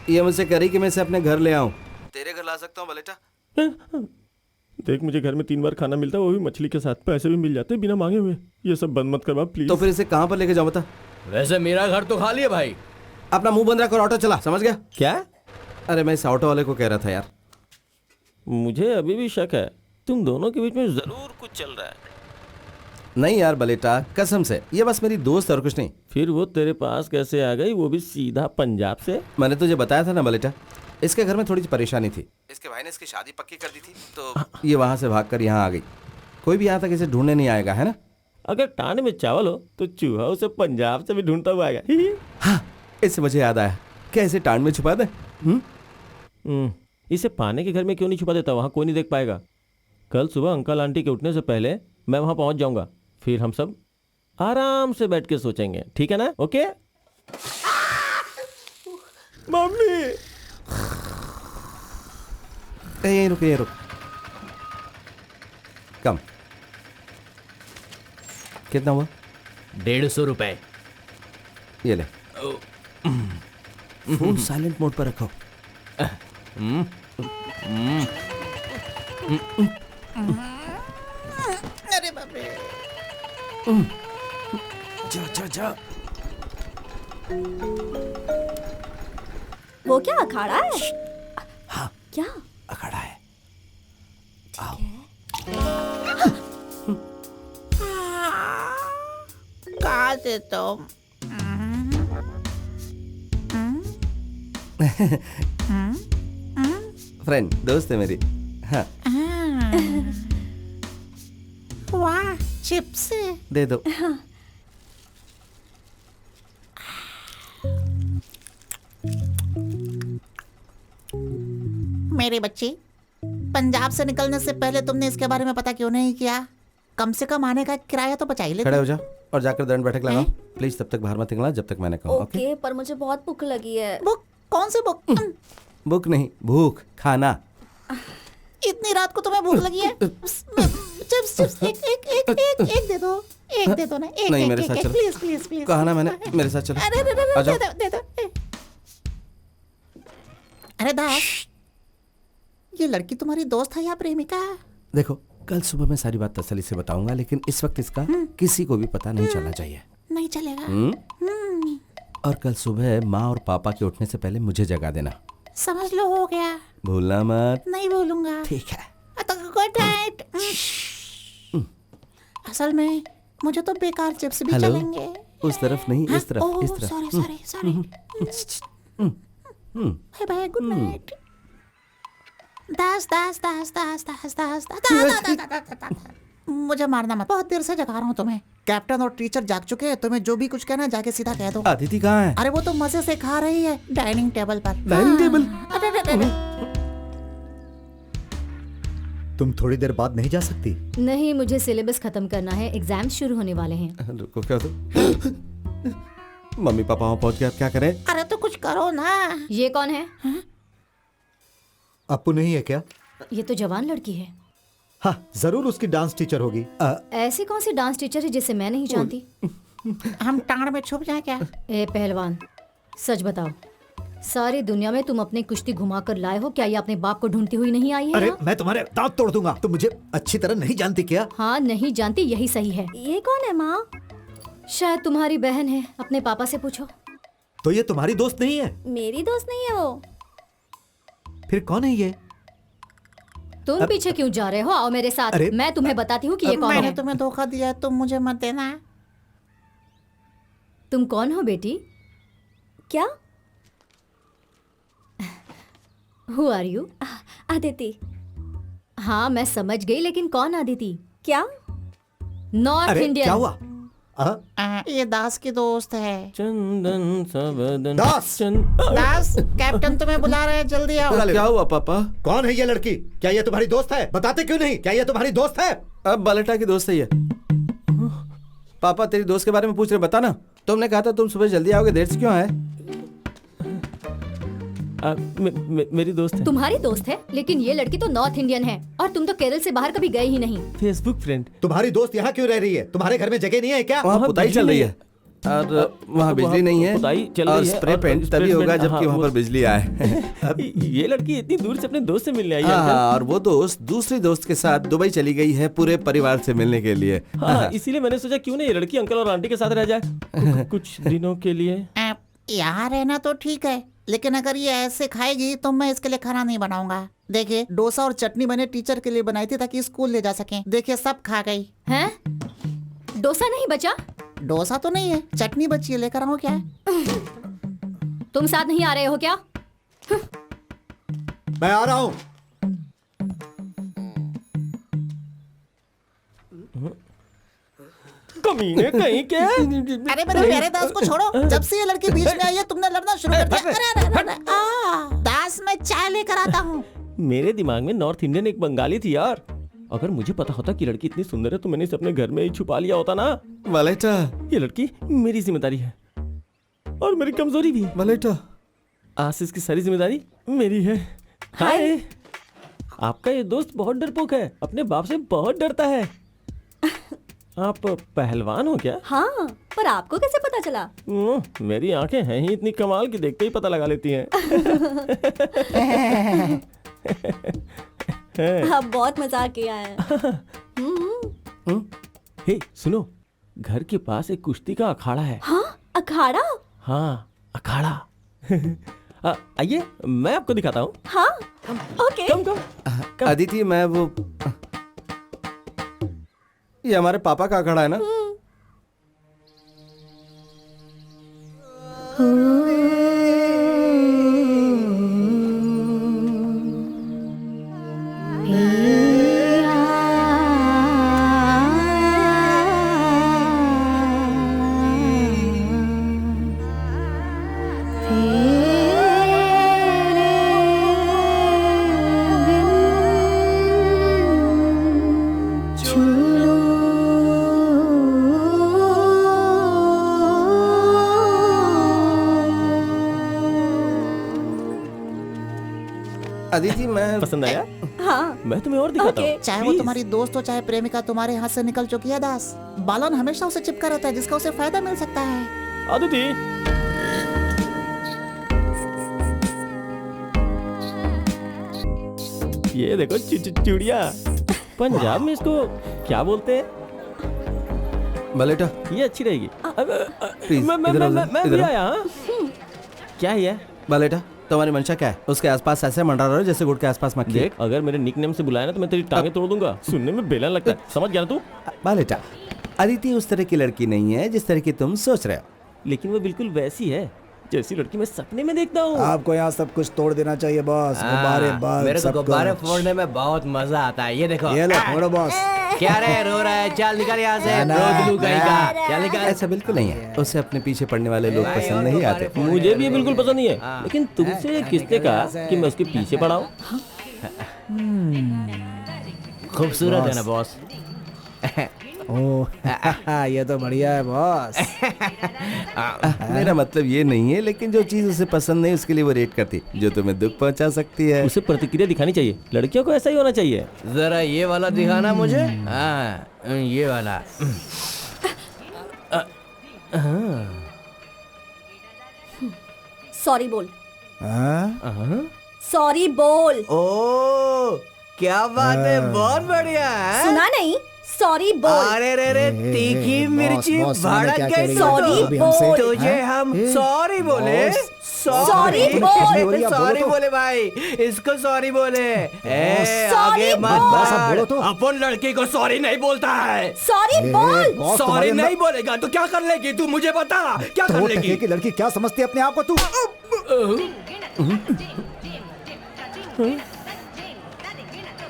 ये मुझसे कह रही कि मैं इसे अपने घर ले आऊं। तेरे घर ला सकता हूँ बलेटा? देख, मुझे घर में 3 बार खाना मिलता है, वो भी मछली के साथ। पैसे भी मिल जाते बिना मांगे हुए। ये सब बंद मत करवा प्लीज। तो फिर इसे कहाँ पर लेके जाऊं बता? वैसे मेरा घर तो खाली है भाई। अपना मुंह बंद रख और ऑटो चला, समझ गया? क्या? अरे मैं इस ऑटो वाले को कह रहा था यार। मुझे अभी भी शक है, तुम दोनों के बीच में जरूर कुछ चल रहा है। नहीं यार बलेटा, कसम से, ये बस मेरी दोस्त और कुछ नहीं। फिर वो तेरे पास कैसे आ गई, वो भी सीधा पंजाब से? मैंने तुझे बताया था ना बलेटा, इसके घर में थोड़ी सी परेशानी थी। इसके भाई ने इसकी शादी पक्की कर दी थी, तो ये वहां से भागकर यहाँ आ गई। कोई भी यहाँ तक इसे ढूंढने नहीं आएगा, है ना? अगर टांड में चावल हो तो चूहा उसे पंजाब से भी ढूंढता हुआ आएगा। हाँ, इससे मुझे याद आया, क्या इसे टांड में छुपा दे? इसे पाने के घर में क्यों नहीं छुपा देता? वहां कोई नहीं देख पाएगा। कल सुबह अंकल आंटी के उठने से पहले मैं वहां पहुंच जाऊंगा, फिर हम सब आराम से बैठ के सोचेंगे, ठीक है ना? Okay mummy. ये रुक, ये रुक, कम। कितना हुआ? 150 रुपए। ये ले। फोन साइलेंट मोड पर रखो। अरे बाप रे। जा जा जा। वो क्या अखाड़ा है? हाँ, क्या अखाड़ा है? आओ। कहाँ से तुम? फ्रेंड, दोस्त है मेरी। हाँ। वाह, चिप्स दे दो। मेरे बच्चे, पंजाब से निकलने से पहले तुमने इसके बारे में पता क्यों नहीं किया? कम से कम आने का किराया तो बचा ही लेते। खड़े हो जा और जाकर दंड बैठक लगाओ। प्लीज तब तक बाहर मत निकलना जब तक मैंने कहा। ओके, पर मुझे बहुत भूख लगी है। बुक? कौन सी बुक? भूख नहीं, भूख, खाना। इतनी रात को तुम्हें भूख लगी है? चिप्स चिप्स एक दे दो, एक दे दो ना, एक। नहीं, मेरे साथ चलो। Please please please. कहा ना मैंने, मेरे साथ चलो। अरे दे दो। अरे दास, ये लड़की तुम्हारी दोस्त है या प्रेमिका? देखो, कल सुबह मैं सारी बात तसल्ली से बताऊंगा, लेकिन इस वक्त इसका किसी को भी पता नहीं चलना चाहिए। नहीं चलेगा। और कल सुबह माँ और पापा के उठने से पहले मुझे जगा देना। समझ लो, हो गया। भूलना मत। नहीं भूलूंगा। ठीक है। Good night. असल में मुझे तो बेकार चिप्स भी हेलो? चलेंगे। उस तरफ नहीं, इस तरफ, इस तरफ। Sorry. Bye bye, good night. Das. मुझे मारना मत, बहुत देर से जगा रहा हूँ तुम्हें। कैप्टन और टीचर जाग चुके हैं, तुम्हें जो भी कुछ कहना जाके सीधा कह दो। अदिति कहाँ है? अरे वो तो मजे से खा रही है डाइनिंग टेबल पर। Dining table? तुम थोड़ी देर बाद नहीं जा सकती? नहीं, मुझे सिलेबस खत्म करना है, एग्जाम शुरू होने वाले हैं। रुको, क्या तो मम्मी पापा वहाँ पहुँच गया, क्या करें? अरे तो कुछ करो ना। ये कौन है? अपू नहीं है क्या? ये तो जवान लड़की है। हाँ, जरूर उसकी डांस टीचर होगी। ऐसी कौन सी डांस टीचर है जिसे मैं नहीं जानती? हम टांड में छुप जाए क्या? ए पहलवान, सच बताओ, सारी दुनिया में तुम अपनी कुश्ती घुमा कर लाए हो, क्या ये अपने बाप को ढूंढती हुई नहीं आई है? अरे यहाँ? मैं तुम्हारे दांत तोड़ दूंगा। तुम मुझे अच्छी तरह नहीं जानती क्या? हाँ, नहीं जानती, यही सही है। ये कौन है माँ? शायद तुम्हारी बहन है, अपने पापा से पूछो। तो ये तुम्हारी दोस्त नहीं है? मेरी दोस्त नहीं है वो। फिर कौन है ये? तुम पीछे क्यों जा रहे हो? आओ मेरे साथ, अरे, मैं तुम्हें बताती हूँ कि ये कौन मैंने है। तुम्हें धोखा दिया है, तुम मुझे मत देना। तुम कौन हो बेटी? क्या? Who are you? अदिति। हाँ, मैं समझ गई, लेकिन कौन अदिति? क्या? नॉर्थ अरे इंडियन। क्या हुआ? ये दास की दोस्त है। चंदन सबदन दास! दास, कैप्टन तुम्हें बुला रहे हैं, जल्दी आओ। क्या हुआ पापा? कौन है ये लड़की? क्या ये तुम्हारी दोस्त है? बताते क्यों नहीं? क्या ये तुम्हारी दोस्त है? अब बालेटा की दोस्त है ये। पापा तेरी दोस्त के बारे में पूछ रहे, बता ना। तुमने कहा था तुम सुबह जल्दी आओगे, देर से क्यों आए? मेरी दोस्त है। तुम्हारी दोस्त है, लेकिन ये लड़की तो नॉर्थ इंडियन है और तुम तो केरल से बाहर कभी गए ही नहीं। Facebook friend. तुम्हारी दोस्त यहाँ क्यों रह रही है? तुम्हारे घर में जगह नहीं है क्या? वहाँ पुताई चल रही है और वहाँ बिजली नहीं है पुताई चल और रही है स्प्रे और पेंट स्प्रे तभी होगा पेंट, जबकि हाँ, वहाँ वो- पर बिजली आए। ये लड़की इतनी दूर से अपने दोस्त से मिलने आई है। हाँ, और वो दोस्त दूसरी दोस्त के साथ दुबई चली गई है पूरे परिवार से मिलने के लिए। हाँ, इसीलिए मैंने सोचा क्यों नहीं ये लड़की अंकल और आंटी के साथ रह जाए कुछ दिनों के लिए। यहाँ रहना तो ठीक है, लेकिन अगर ये ऐसे खाएगी तो मैं इसके लिए खाना नहीं बनाऊंगा। देखिए, डोसा और चटनी मैंने टीचर के लिए बनाई थी ताकि स्कूल ले जा सकें। देखिए, सब खा गई। हैं? डोसा नहीं बचा? डोसा तो नहीं है, चटनी बची है, लेकर आऊं क्या? तुम साथ नहीं आ रहे हो क्या? मैं आ रहा हूँ। कमीने कहीं के। अरे मेरे प्यारे दास को छोड़ो, जब से ये लड़की बीच में आई है तुमने लड़ना शुरू कर दिया। अरे अरे अरे, दास, मैं चाय लेकर आता हूँ। मेरे दिमाग में नॉर्थ इंडियन एक बंगाली थी यार। अगर मुझे पता होता कि लड़की इतनी सुंदर है तो मैंने इसे अपने घर में ही छुपा लिया होता ना। बालेटा, ये लड़की मेरी जिम्मेदारी है और मेरी कमजोरी भी। बालेटा, आशीष की सारी जिम्मेदारी मेरी है। हाय, आपका ये दोस्त बहुत डरपोक है, अपने बाप से बहुत डरता है। आप पहलवान हो क्या? हाँ, पर आपको कैसे पता चला? मेरी आंखें हैं ही इतनी कमाल कि देखते ही पता लगा लेती हैं। आप बहुत मजाक किया है। हे सुनो, घर के पास एक कुश्ती का अखाड़ा है। हाँ, अखाड़ा? हाँ, अखाड़ा। आइए, मैं आपको दिखाता हूँ। हाँ, ओके। कम। अदिति, मैं वो ये हमारे पापा का अखाड़ा है ना? अदिति, मैं पसंद आया? हाँ, मैं तुम्हें और दिखाता हूँ। चाहे वो तुम्हारी दोस्त हो चाहे प्रेमिका, तुम्हारे हाथ से निकल चुकी है दास। बालन हमेशा उसे चिपका रहता है जिसका उसे फायदा मिल सकता है। अदिति, ये देखो चूड़िया। पंजाब में इसको क्या बोलते हैं? बालेटा, ये अच्छी रहेगी। प्लीज, मैं इधर आओ, मैं इधर भी आओ। आया। हाँ? क्या है ये? बालेटा, तुम्हारी मंशा क्या है? उसके आसपास ऐसे मंडरा रहे हो जैसे गुड़ के आसपास मक्खी। देख, अगर मेरे निकनेम से बुलाया ना तो मैं तेरी टांगे तोड़ दूंगा। सुनने में बेलन लगता है, समझ गया ना तू? बालेटा, अदिति उस तरह की लड़की नहीं है जिस तरह की तुम सोच रहे हो। लेकिन वो बिल्कुल वैसी है जैसी लड़की मैं सपने में देखता हूँ। आपको यहाँ सब कुछ तोड़ देना चाहिए बॉस। गुब्बारे, बल्ब, मेरे को सब गुब्बारे कुछ। फोड़ने में बहुत मजा आता है। ये देखो, ये लो, फोड़ो बॉस। क्या रे रो रहा है? चल निकल यहाँ से, रोदलू कहीं का। चल निकल। ऐसा बिल्कुल नहीं है, उसे अपने पीछे पड़ने वाले लोग पसंद नहीं आते। मुझे भी ये बिल्कुल पसंद नहीं है, लेकिन तुमसे किसने कहा कि मैं उसके पीछे पड़ा हूँ? खूबसूरत है ना बॉस? ओह, ये तो बढ़िया है बॉस। मेरा मतलब ये नहीं है, लेकिन जो चीज उसे पसंद नहीं उसके लिए वो रेट करती, जो तुम्हें दुख पहुंचा सकती है। उसे प्रतिक्रिया दिखानी चाहिए। लड़कियों को ऐसा ही होना चाहिए। जरा ये वाला दिखाना मुझे। हाँ, ये वाला। सॉरी बोल। हाँ? सॉरी बोल। ओ क्या बात है, बहुत बढ़िया है। सुना नहीं? सॉरी बोल। अरे रे रे, तीखी मिर्ची भड़क गई। सॉरी बोल। तुझे हम सॉरी बोले। सॉरी बोल। सॉरी बोले भाई, इसको सॉरी बोले। आगे मत बोलो तो। अपन लड़की को सॉरी नहीं बोलता है। सॉरी बोल। सॉरी नहीं बोलेगा तो क्या कर लेगी तू, मुझे बता क्या कर लेगी? की लड़की क्या समझती है अपने आप को तू?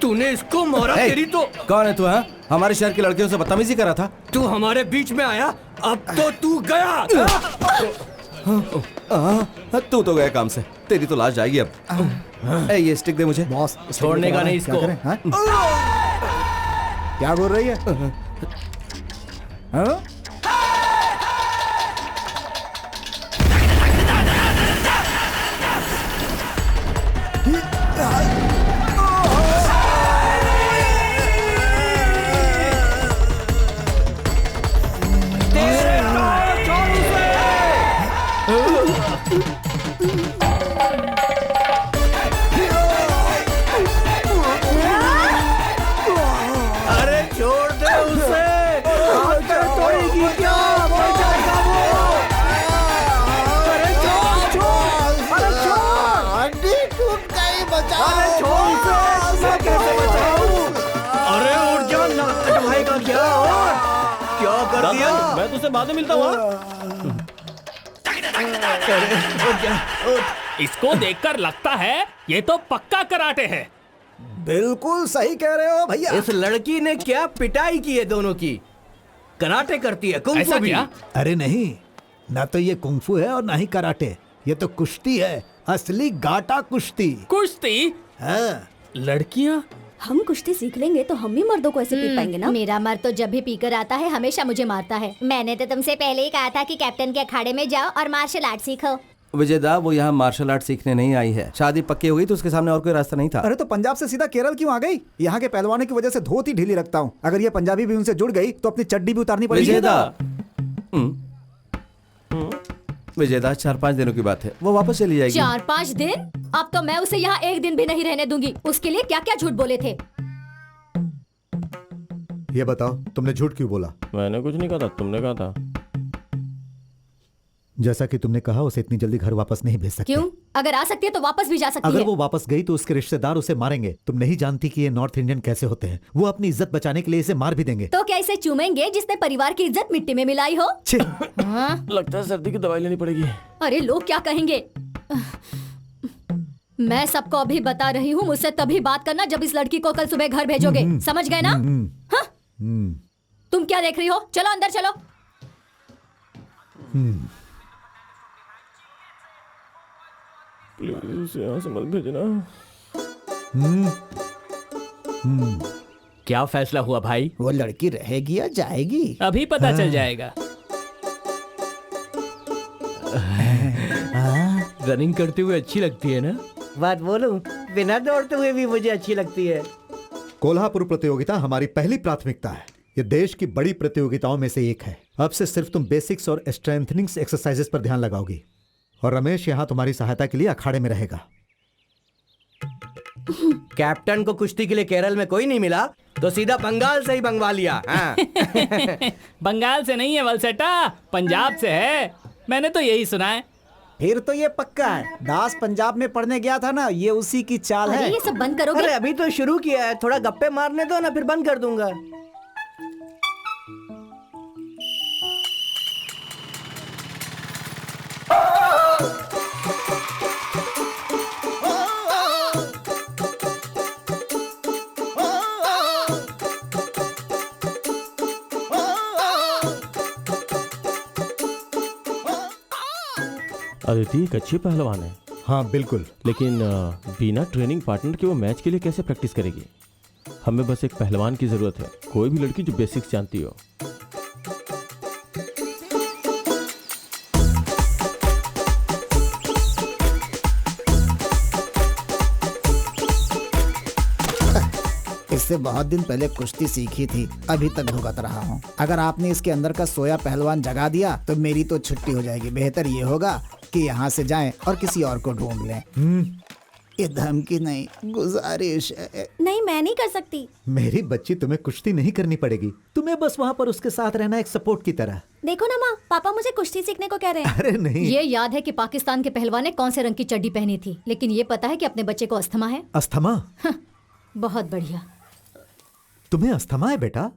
तूने इसको मारा, तेरी तो। कौन है तू? हाँ, हमारे शहर की लड़कियों से बदतमीजी कर रहा था। तू हमारे बीच में आया, अब तो तू गया। तू तो गया काम से, तेरी तो लाश जाएगी अब। ये स्टिक दे मुझे। बॉस छोड़ने का नहीं इसको। क्या बोल रही है? हाँ? अरे छोड़ दे उसे, तोड़ेगी क्या? मर जाएगा वो। अरे छोड़ छोड़, अरे छोड़, हड्डी टूट गई, बचाओ। अरे छोड़ उसे, मैं कैसे बचाऊं? अरे उठ जा, नाक कटवाएगा क्या? और क्या कर दिया? मैं तुझसे बाद में मिलता हूँ। इसको देखकर लगता है ये तो पक्का कराटे है। बिल्कुल सही कह रहे हो भैया। इस लड़की ने क्या पिटाई की है दोनों की। कराटे करती है, कुंग ऐसा फू भी। क्या? अरे नहीं, ना तो ये कुंफू है और ना ही कराटे। ये तो कुश्ती है, असली गाटा कुश्ती। कुश्ती? हाँ। लड़कियां? हम कुश्ती सीख लेंगे तो हम भी मर्दों को ऐसे पीट पाएंगे ना। मेरा मर्द तो जब भी पीकर आता है हमेशा मुझे मारता है। मैंने तो तुमसे पहले ही कहा था कि कैप्टन के अखाड़े में जाओ और मार्शल आर्ट सीखो। विजयदा, वो यहाँ मार्शल आर्ट सीखने नहीं आई है। शादी पक्की हो गई तो उसके सामने और कोई रास्ता नहीं था। अरे तो पंजाब से सीधा केरल क्यों आ गई? यहाँ के पहलवानों की वजह से धोती ढीली रखता हूँ। अगर ये पंजाबी भी उनसे जुड़ गई तो अपनी चड्डी भी उतारनी पड़ेगी। विजयदा, विजयदा 4-5 दिनों की बात है, वो वापस चली जाएगी। 4-5 दिन? अब तो मैं उसे यहाँ एक दिन भी नहीं रहने दूंगी। उसके लिए क्या क्या झूठ बोले थे? ये बताओ, तुमने झूठ क्यों बोला? मैंने कुछ नहीं कहा था, तुमने कहा था। जैसा कि तुमने कहा, उसे इतनी जल्दी घर वापस नहीं भेज सकते। क्यों? अगर आ सकती है तो वापस भी जा सकती अगर है। वो वापस गई तो उसके रिश्तेदार उसे मारेंगे। तुम नहीं जानती कि ये नॉर्थ इंडियन कैसे होते हैं। वो अपनी इज्जत बचाने के लिए इसे मार भी देंगे। तो क्या इसे चूमेंगे जिसने परिवार की इज्जत मिट्टी में मिलाई हो? हाँ? लगता है सर्दी की दवाई लेनी पड़ेगी। अरे लोग क्या कहेंगे? मैं सबको अभी बता रही हूँ, मुझसे तभी बात करना जब इस लड़की को कल सुबह घर भेजोगे। समझ गए ना? हाँ? तुम क्या देख रही हो? चलो अंदर चलो। प्लीज यहाँ से मत भेजना। क्या फैसला हुआ भाई? वो लड़की रहेगी या जाएगी? अभी पता चल जाएगा। रनिंग करते हुए अच्छी लगती है ना? बात बोलूं, बिना दौड़ते हुए भी मुझे अच्छी लगती है। कोल्हापुर प्रतियोगिता हमारी पहली प्राथमिकता है। ये देश की बड़ी प्रतियोगिताओं में से एक है। अब से सिर्फ तुम बेसिक्स और स्ट्रेंथनिंग एक्सरसाइजेस पर ध्यान लगाओगी और रमेश यहाँ तुम्हारी सहायता के लिए अखाड़े में रहेगा। कैप्टन को कुश्ती के लिए केरल में कोई नहीं मिला तो सीधा बंगाल से ही मंगवा लिया। हाँ। बंगाल से नहीं है वलसेटा, पंजाब से है। मैंने तो यही सुना है। फिर तो ये पक्का है। दास पंजाब में पढ़ने गया था ना, ये उसी की चाल अरे है। ये सब बंद करोगे? अरे अभी तो शुरू किया है, थोड़ा गप्पे मारने दो ना, फिर बंद कर दूंगा। अदिति एक अच्छी पहलवान है। हाँ बिल्कुल। लेकिन बिना ट्रेनिंग पार्टनर के वो मैच के लिए कैसे प्रैक्टिस करेगी? हमें बस एक पहलवान की जरूरत है, कोई भी लड़की जो बेसिक्स जानती हो। इससे बहुत दिन पहले कुश्ती सीखी थी, अभी तक भुगत रहा हूँ। अगर आपने इसके अंदर का सोया पहलवान जगा दिया तो मेरी तो छुट्टी हो जाएगी। बेहतर ये होगा कि यहाँ से जाएं और किसी और को ढूंढ लें। ये धमकी नहीं, गुजारिश है। नहीं, मैं नहीं कर सकती। मेरी बच्ची, तुम्हें कुश्ती नहीं करनी पड़ेगी, तुम्हें बस वहाँ पर उसके साथ रहना, एक सपोर्ट की तरह। देखो ना माँ, पापा मुझे कुश्ती सीखने को कह रहे हैं। अरे नहीं, ये याद है कि पाकिस्तान के पहलवान ने कौन से रंग की चड्डी पहनी थी, लेकिन ये पता है कि अपने बच्चे को अस्थमा है। अस्थमा? बहुत बढ़िया। तुम्हें अस्थमा है बेटा?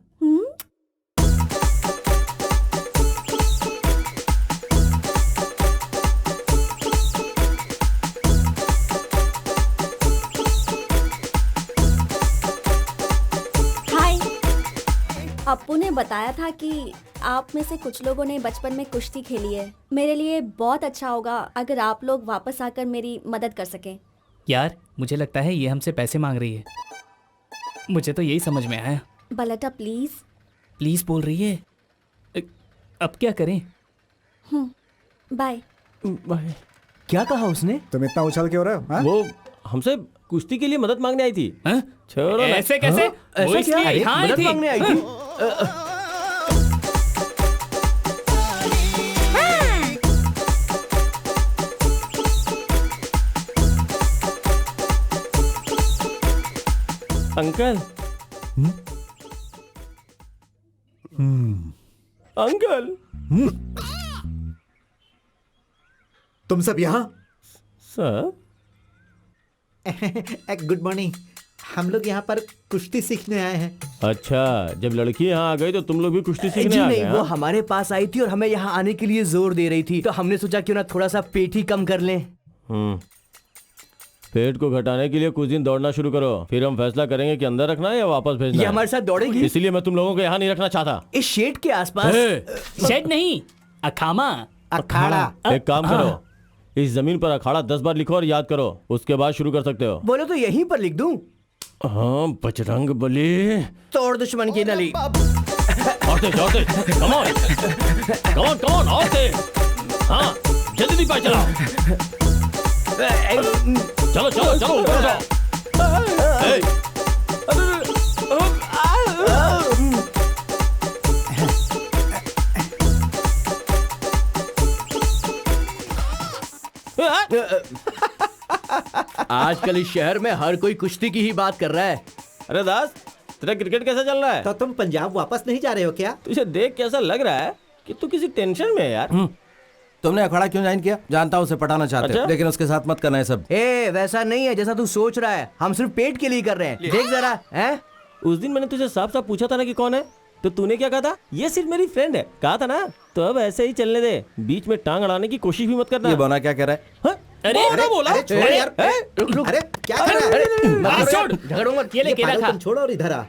अप्पू ने बताया था कि आप में से कुछ लोगों ने बचपन में कुश्ती खेली है। मेरे लिए बहुत अच्छा होगा अगर आप लोग वापस आकर मेरी मदद कर सकें। यार, मुझे लगता है ये हमसे पैसे मांग रही है। मुझे तो यही समझ में आया। बलटा प्लीज। प्लीज बोल रही है। अब क्या करें? बाय। बाय। क्या कहा उसने? तुम इतना उछल क्यों रहे हो? वो हमसे कुश्ती के लिए मदद मांगने आई थी। छोड़ो ना। ऐसे कैसे? ऐसा क्या? अरे, मदद मांगने आई थी। अंकल। अंकल। तुम सब यहाँ? Sir good morning. हम लोग यहाँ पर कुश्ती सीखने आए हैं। अच्छा, जब लड़की यहाँ आ गई तो तुम लोग भी कुश्ती सीखने जी आ गए? नहीं, वो हमारे पास आई थी और हमें यहाँ आने के लिए जोर दे रही थी, तो हमने सोचा क्यों ना थोड़ा सा पेट ही कम कर लें। पेट को घटाने के लिए कुछ दिन दौड़ना शुरू करो, फिर हम फैसला करेंगे कि अंदर रखना है या वापस भेजना ये है। हमारे साथ दौड़ेगी? इसलिए मैं तुम लोगों को यहाँ नहीं रखना चाहता। इस शेड के आसपास। शेड नहीं, अखामा। अखाड़ा। एक काम करो, इस जमीन पर अखाड़ा 10 बार लिखो और याद करो, उसके बाद शुरू कर सकते हो। बोलो तो यहीं पर लिख दूं? हाँ, बजरंग बली। तोड़ दुश्मन की नली। औरते, औरते, come on, come on, come on, औरते। हाँ, जल्दी पाए चलाओ। चलो चलो चलो, ऊपर जाओ। आजकल इस शहर में हर कोई कुश्ती की ही बात कर रहा है। अरे दास, तेरा क्रिकेट कैसा चल रहा है? तो तुम पंजाब वापस नहीं जा रहे हो क्या? तुझे देख कैसा लग रहा है कि तू किसी टेंशन में है यार। तुमने अखाड़ा क्यों ज्वाइन किया? जानता हूँ उसे पटाना चाहते हो, लेकिन उसके साथ मत करना है सब। वैसा नहीं है जैसा तू सोच रहा है, हम सिर्फ पेट के लिए कर रहे हैं। देख जरा। हैं? उस दिन मैंने तुझे साफ साफ पूछा था ना कि कौन है, तो तूने क्या कहा था? ये सिर्फ मेरी फ्रेंड है, कहा था ना। तो अब ऐसे ही चलने दे, बीच में टांग अड़ाने की कोशिश भी मत करना। ये बोना क्या कह रहा है? अरे बोला। अरे छोड़ यार। रुक। अरे क्या कर रहा है? झगड़ो मत। ये पागल, तुम छोड़ो और इधर आ।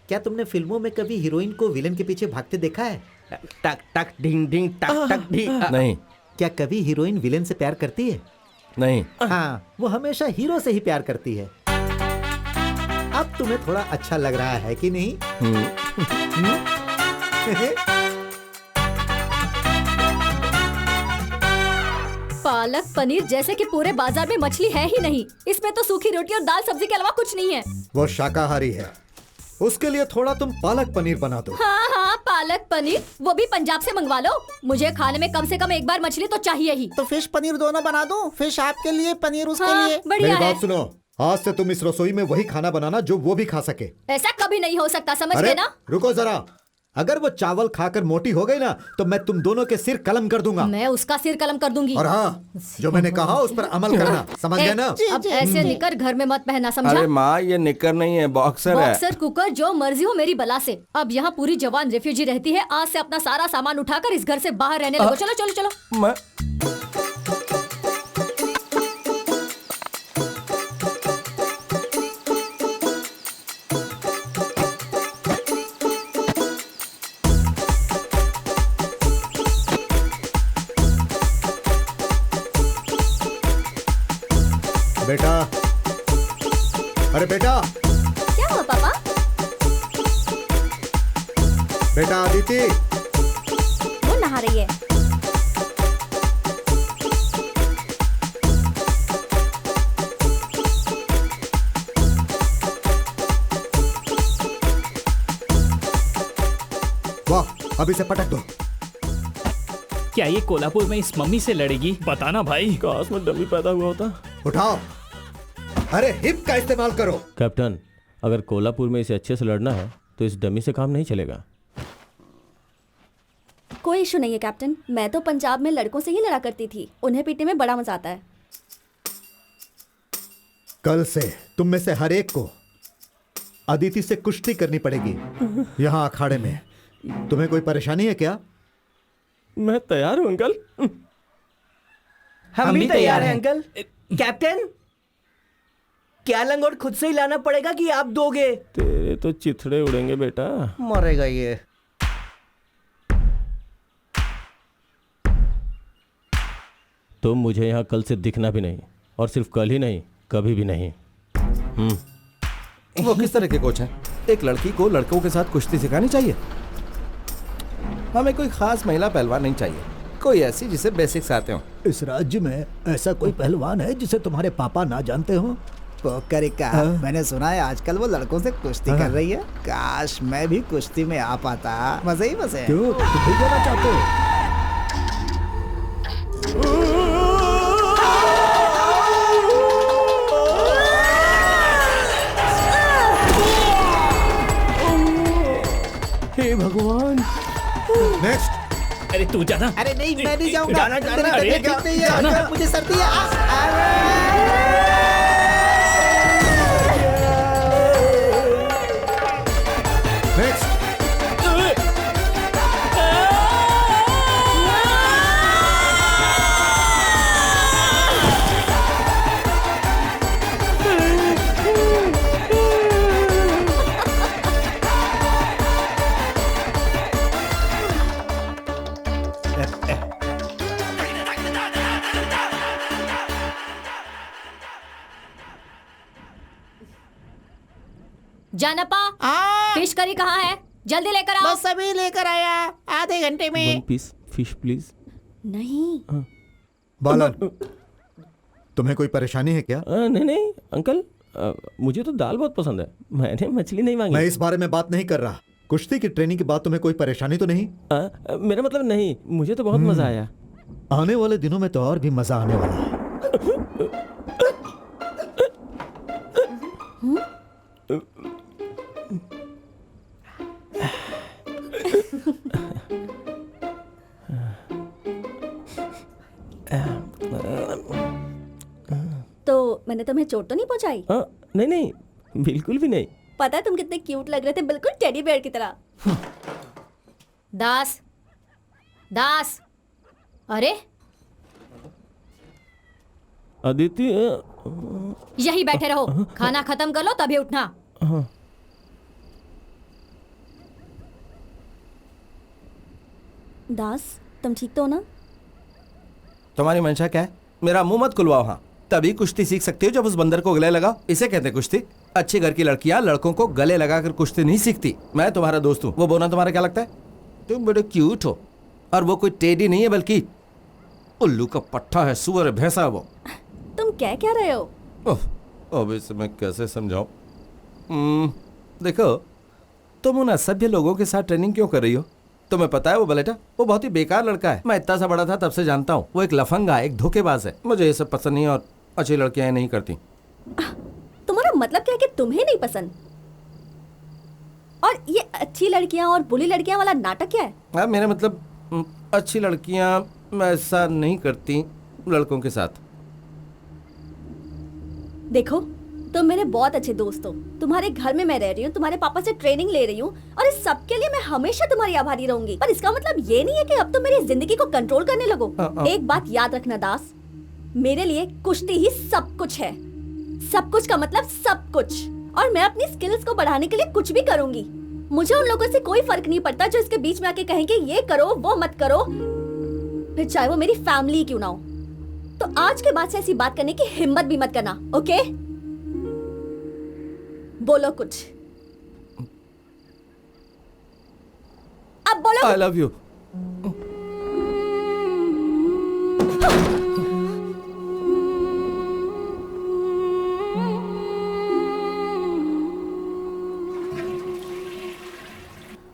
क्या तुमने फिल्मों में कभी हीरोइन को विलेन के पीछे भागते देखा है? टक टक ढिंग ढिंग टक टक ढिंग। नहीं। क्या कभी हीरोइन विलेन से प्यार करती है? नहीं। हाँ, वो हमेशा हीरो से ही प्यार करती है। अब तुम्हें थोड़ा अच्छा लग रहा है कि नहीं? पालक पनीर जैसे कि पूरे बाजार में मछली है ही नहीं। इसमें तो सूखी रोटी और दाल सब्जी के अलावा कुछ नहीं है। वो शाकाहारी है, उसके लिए थोड़ा तुम पालक पनीर बना दो। हाँ, पालक पनीर, वो भी पंजाब से मंगवा लो। मुझे खाने में कम से कम एक बार मछली तो चाहिए ही। तो फिश पनीर दोनों बना दूं? फिश आपके लिए, पनीर उसके हाँ, लिए। बढ़िया मेरी है। बात सुनो, आज से तुम इस रसोई में वही खाना बनाना जो वो भी खा सके। ऐसा कभी नहीं हो सकता, समझ अरे गए ना? रुको जरा, अगर वो चावल खाकर मोटी हो गई ना तो मैं तुम दोनों के सिर कलम कर दूंगा। मैं उसका सिर कलम कर दूंगी। और हाँ, जो मैंने कहा उस पर अमल करना, समझ गए ना? अब ऐसे निकर घर में मत पहना, समझा? अरे माँ, ये निकर नहीं है, बॉक्सर है। बॉक्सर, कुकर, जो मर्जी हो मेरी बला से। अब यहाँ पूरी जवान रेफ्यूजी रहती है। आज से अपना सारा सामान उठाकर इस घर से बाहर रहने लगो। चलो चलो चलो। मैं बेटा, अरे बेटा, क्या हुआ पापा? बेटा आदिति। वो नहा रही है। वाह, अभी से पटक दो। क्या ये कोल्हापुर में इस मम्मी से लड़ेगी? बताना भाई। काश में डमी पैदा हुआ होता। उठाओ, अरे हिप का इस्तेमाल करो। कैप्टन, अगर कोल्हापुर में इसे अच्छे से लड़ना है तो इस डमी से काम नहीं चलेगा। कोई इशू नहीं है कैप्टन, मैं तो पंजाब में लड़कों से ही लड़ा करती थी, उन्हें पीटने में बड़ा मजा आता है। कल से तुम में से हर एक को अदिति से कुश्ती करनी पड़ेगी यहाँ अखाड़े में। तुम्हें कोई परेशानी है क्या? मैं तैयार हूँ अंकल। हम भी तैयार हैं अंकल। कैप्टन, क्या लंगोट खुद से ही लाना पड़ेगा कि आप दोगे? तेरे तो चिथड़े उड़ेंगे बेटा। मरेगा ये। तुम मुझे यहाँ कल से दिखना भी नहीं, और सिर्फ कल ही नहीं, कभी भी नहीं। वो किस तरह के कोच हैं? एक लड़की को लड़कों के साथ कुश्ती सिखानी चाहिए। हमें कोई खास महिला पहलवान नहीं चाहिए, कोई ऐसी जिसे बेसिक्स आते हो। इस राज्य में ऐसा कोई पहलवान है जिसे तुम्हारे पापा ना जानते हो? पोकरिका, मैंने सुना है आजकल वो लड़कों से कुश्ती कर रही है। काश मैं भी कुश्ती में आ पाता, मजे ही मजे। क्यों, तुम भी जाना चाहते हो? हे भगवान। नेक्स्ट। अरे तू जाना। अरे नहीं, मैं नहीं जाऊंगा। जाना, जाना, अरे जाना। मुझे सर्दी है। नेक्स्ट। जानपा, फिश करी कहाँ है? जल्दी लेकर आओ। बस अभी लेकर आया, आधे घंटे में। 1 पीस फिश प्लीज। नहीं। बालन, तुम्हें कोई परेशानी है क्या? नहीं नहीं अंकल, मुझे तो दाल बहुत पसंद है, मैंने मछली नहीं मांगी। मैं इस बारे में बात नहीं कर रहा। कुश्ती की ट्रेनिंग के बाद तुम्हें कोई परेशानी तो नहीं? मेरा मतलब नहीं, मुझे तो बहुत मजा आया। आने वाले दिनों में तो और भी मजा आने वाला है। तो मैंने तुम्हें चोट तो नहीं पहुंचाई? नहीं नहीं, बिल्कुल भी नहीं। पता है तुम कितने क्यूट लग रहे थे, बिल्कुल टेडी बेयर की तरह। दास, दास, अरे अदिति, यही बैठे रहो, खाना खत्म कर लो तभी उठना। दास, तुम ठीक तो हो ना? तुम्हारी मंशा क्या है? मेरा मुंह मत खुलवाओ। हाँ, तभी कुश्ती सीख सकती हो जब उस बंदर को गले लगाओ। इसे कहते हैं कुश्ती। अच्छे घर की लड़कियां लड़कों को गले लगाकर कुश्ती नहीं सीखती। मैं तुम्हारा दोस्त हूँ। वो बोना तुम्हारा क्या लगता है? तुम बड़े क्यूट हो, और वो कोई टेडी नहीं है, बल्कि उल्लू का पट्टा है, सुअर है, भैंसा है वो। तुम क्या रहे हो? अब इसे मैं कैसे समझाऊं? देखो, तुम उन असभ्य लोगों के साथ ट्रेनिंग क्यों कर रही हो? तुम्हें पता है वो बलेटा, वो बहुत ही बेकार लड़का है। मैं इतना सा बड़ा था तब से जानता हूँ। वो एक लफंगा है, एक धोखेबाज है। मुझे ये सब पसंद नहीं, और अच्छी लड़कियां नहीं करती। तुम्हारा मतलब क्या है कि तुम्हें नहीं पसंद? और ये अच्छी लड़कियां और बुरी लड़कियां वाला नाटक क्या है? हाँ, मेरा मतलब अच्छी लड़कियां ऐसा नहीं करती लड़कों के साथ। देखो, तुम मेरे बहुत अच्छे दोस्त हो। तुम्हारे घर में मैं रह रही हूँ, तुम्हारे पापा से ट्रेनिंग ले रही हूँ, और इस सब के लिए मैं हमेशा तुम्हारी आभारी रहूंगी। पर इसका मतलब ये नहीं है कि अब तुम मेरी जिंदगी को कंट्रोल करने लगो। एक बात याद रखना दास, मेरे लिए कुश्ती ही सब कुछ है। सब कुछ का मतलब सब कुछ। और मैं अपनी स्किल्स को बढ़ाने के लिए कुछ भी करूंगी। मुझे उन लोगों से कोई फर्क नहीं पड़ता जो इसके बीच में आके कहेंगे ये करो वो मत करो, फिर चाहे वो मेरी फैमिली क्यों ना हो। तो आज के बाद से ऐसी बात करने की हिम्मत भी मत करना, ओके? बोलो कुछ, अब बोलो। I love you.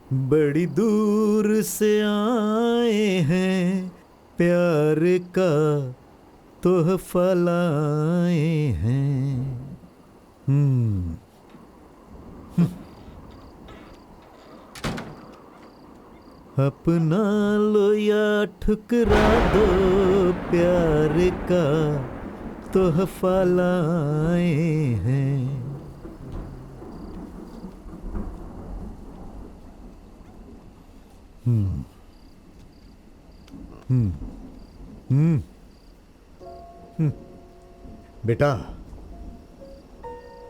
बड़ी दूर से आए हैं, प्यार का तोहफा लाए हैं। अपना लो या ठुकरा दो, प्यार का तोहफा लाए हैं। बेटा,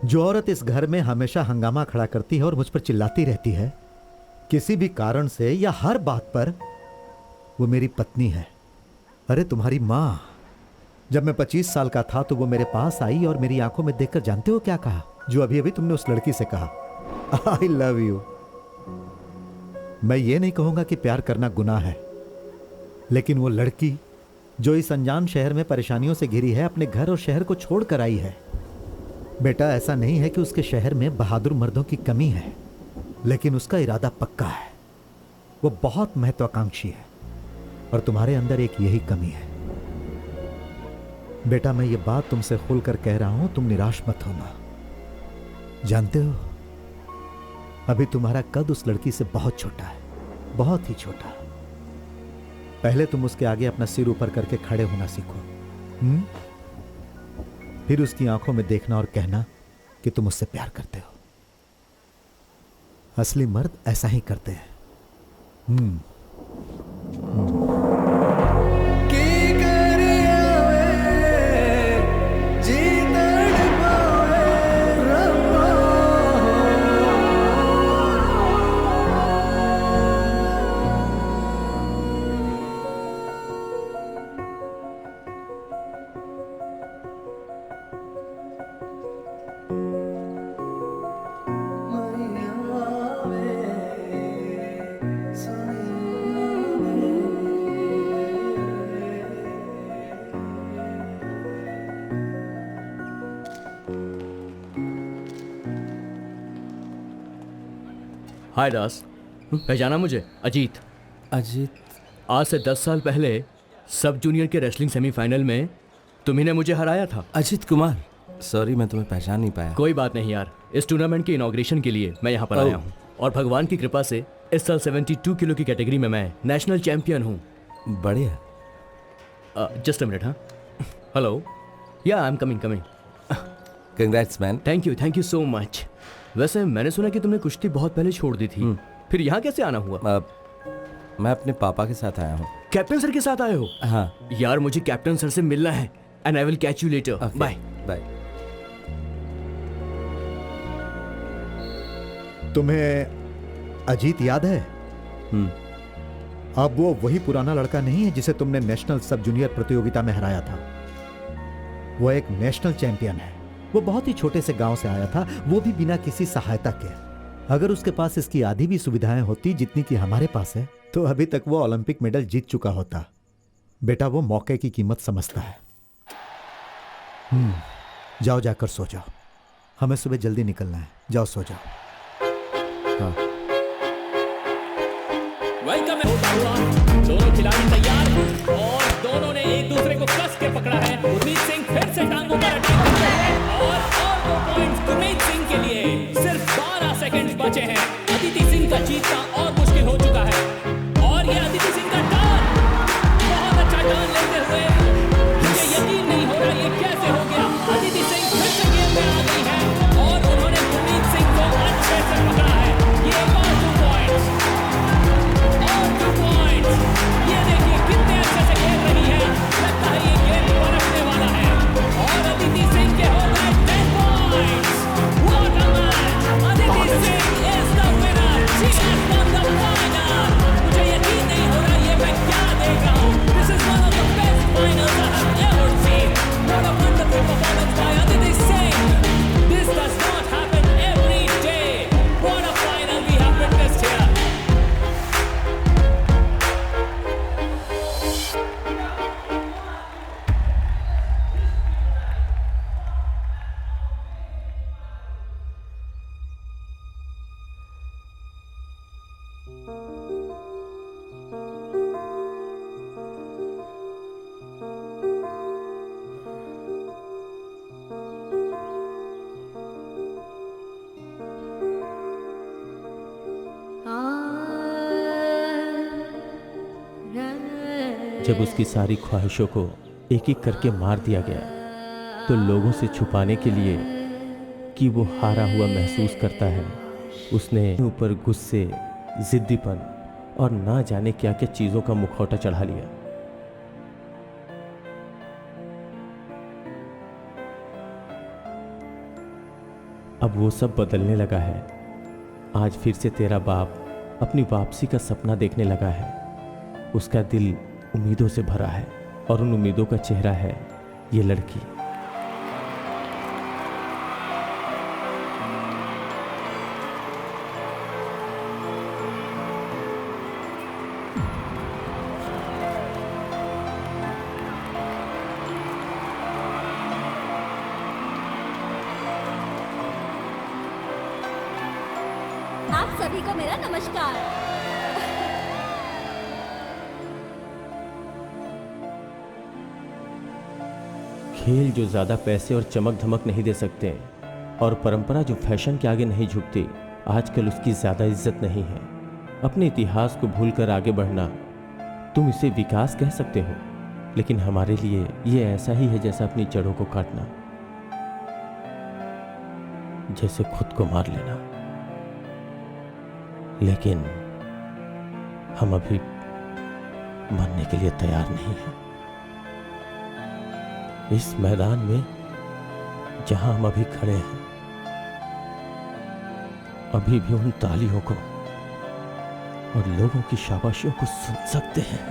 जो औरत इस घर में हमेशा हंगामा खड़ा करती है और मुझ पर चिल्लाती रहती है किसी भी कारण से या हर बात पर, वो मेरी पत्नी है। अरे तुम्हारी माँ, जब मैं 25 साल का था तो वो मेरे पास आई और मेरी आंखों में देखकर जानते हो क्या कहा? जो अभी अभी तुमने उस लड़की से कहा, आई लव यू। मैं ये नहीं कहूंगा कि प्यार करना गुनाह है, लेकिन वो लड़की जो इस अनजान शहर में परेशानियों से घिरी है, अपने घर और शहर को छोड़कर आई है। बेटा, ऐसा नहीं है कि उसके शहर में बहादुर मर्दों की कमी है, लेकिन उसका इरादा पक्का है। वो बहुत महत्वाकांक्षी है और तुम्हारे अंदर एक यही कमी है। बेटा, मैं ये बात तुमसे खुलकर कह रहा हूं, तुम निराश मत होना। जानते हो, अभी तुम्हारा कद उस लड़की से बहुत छोटा है, बहुत ही छोटा। पहले तुम उसके आगे अपना सिर ऊपर करके खड़े होना सीखो, फिर उसकी आंखों में देखना और कहना कि तुम उससे प्यार करते हो। असली मर्द ऐसा ही करते हैं। हाय दास, पहचाना मुझे? अजीत। अजीत? आज से 10 साल पहले सब जूनियर के रेसलिंग सेमीफाइनल में तुम्ही ने मुझे हराया था। अजीत कुमार, सॉरी मैं तुम्हें पहचान नहीं पाया। कोई बात नहीं यार, इस टूर्नामेंट के इनॉग्रेशन के लिए मैं यहाँ पर आया हूँ और भगवान की कृपा से इस साल 72 किलो की कैटेगरी में मैं नेशनल चैंपियन हूँ। बढ़िया। Just a minute. हाँ, हेलो, या I am coming. Congrats man. Thank you so much. वैसे मैंने सुना कि तुमने कुश्ती बहुत पहले छोड़ दी थी, फिर यहाँ कैसे आना हुआ? मैं अपने पापा के साथ आया हूँ। कैप्टन सर के साथ आए हो? हाँ यार, मुझे कैप्टन सर से मिलना है। And I will catch you later. Bye bye. तुम्हें अजीत याद है? अब वो वही पुराना लड़का नहीं है जिसे तुमने नेशनल सब जूनियर प्रतियोगिता में हराया था। वो एक नेशनल चैंपियन है। वो बहुत ही छोटे से गांव से आया था, वो भी बिना किसी सहायता के। अगर उसके पास इसकी आधी भी सुविधाएं होती जितनी कि हमारे पास है, तो अभी तक वो ओलंपिक मेडल जीत चुका होता। बेटा, वो मौके की कीमत समझता है। जाओ, जाकर सो जाओ, हमें सुबह जल्दी निकलना है। जाओ सो जाओ। हाँ। वेलकम है। दोनों खिलाड़ी तैयार और दोनों ने एक दूसरे को कस के पकड़ा है। गुरमीत सिंह फिर से टांगों पर अटैक करते हैं और 2 पॉइंट्स गुरमीत सिंह के लिए। सिर्फ 12 सेकंड्स बचे हैं। अदिति सिंह का जीतना और मुश्किल हो चुका है और ये अदिति सिंह का टर्न, बहुत अच्छा टर्न लेते हुए मुझे यकीन नहीं हो रहा ये कैसे हो गया। अदिति सिंह फिर से गेम में आ गई है और उन्होंने गुरमीत सिंह को अच्छे से पकड़ा है। ये और 2 पॉइंट्स और 2 पॉइंट्स। ये देखिए कितने अच्छे से खेल रही है। लगता है ये गेम पलटने वाला है और अदिति सिंह के हो गए 10 points. What a match! Aditi Singh is the winner. She has जब उसकी सारी ख्वाहिशों को एक एक करके मार दिया गया तो लोगों से छुपाने के लिए कि वो हारा हुआ महसूस करता है, उसने ऊपर गुस्से, जिद्दीपन और ना जाने क्या क्या चीजों का मुखौटा चढ़ा लिया। अब वो सब बदलने लगा है। आज फिर से तेरा बाप अपनी वापसी का सपना देखने लगा है। उसका दिल उम्मीदों से भरा है और उन उम्मीदों का चेहरा है ये लड़की। आप सभी को मेरा नमस्कार। खेल जो ज्यादा पैसे और चमक धमक नहीं दे सकते और परंपरा जो फैशन के आगे नहीं झुकती, आजकल उसकी ज्यादा इज्जत नहीं है। अपने इतिहास को भूलकर आगे बढ़ना, तुम इसे विकास कह सकते हो, लेकिन हमारे लिए ये ऐसा ही है जैसा अपनी जड़ों को काटना, जैसे खुद को मार लेना। लेकिन हम अभी मरने के लिए तैयार नहीं हैं। इस मैदान में जहां हम अभी खड़े हैं, अभी भी उन तालियों को और लोगों की शाबाशियों को सुन सकते हैं।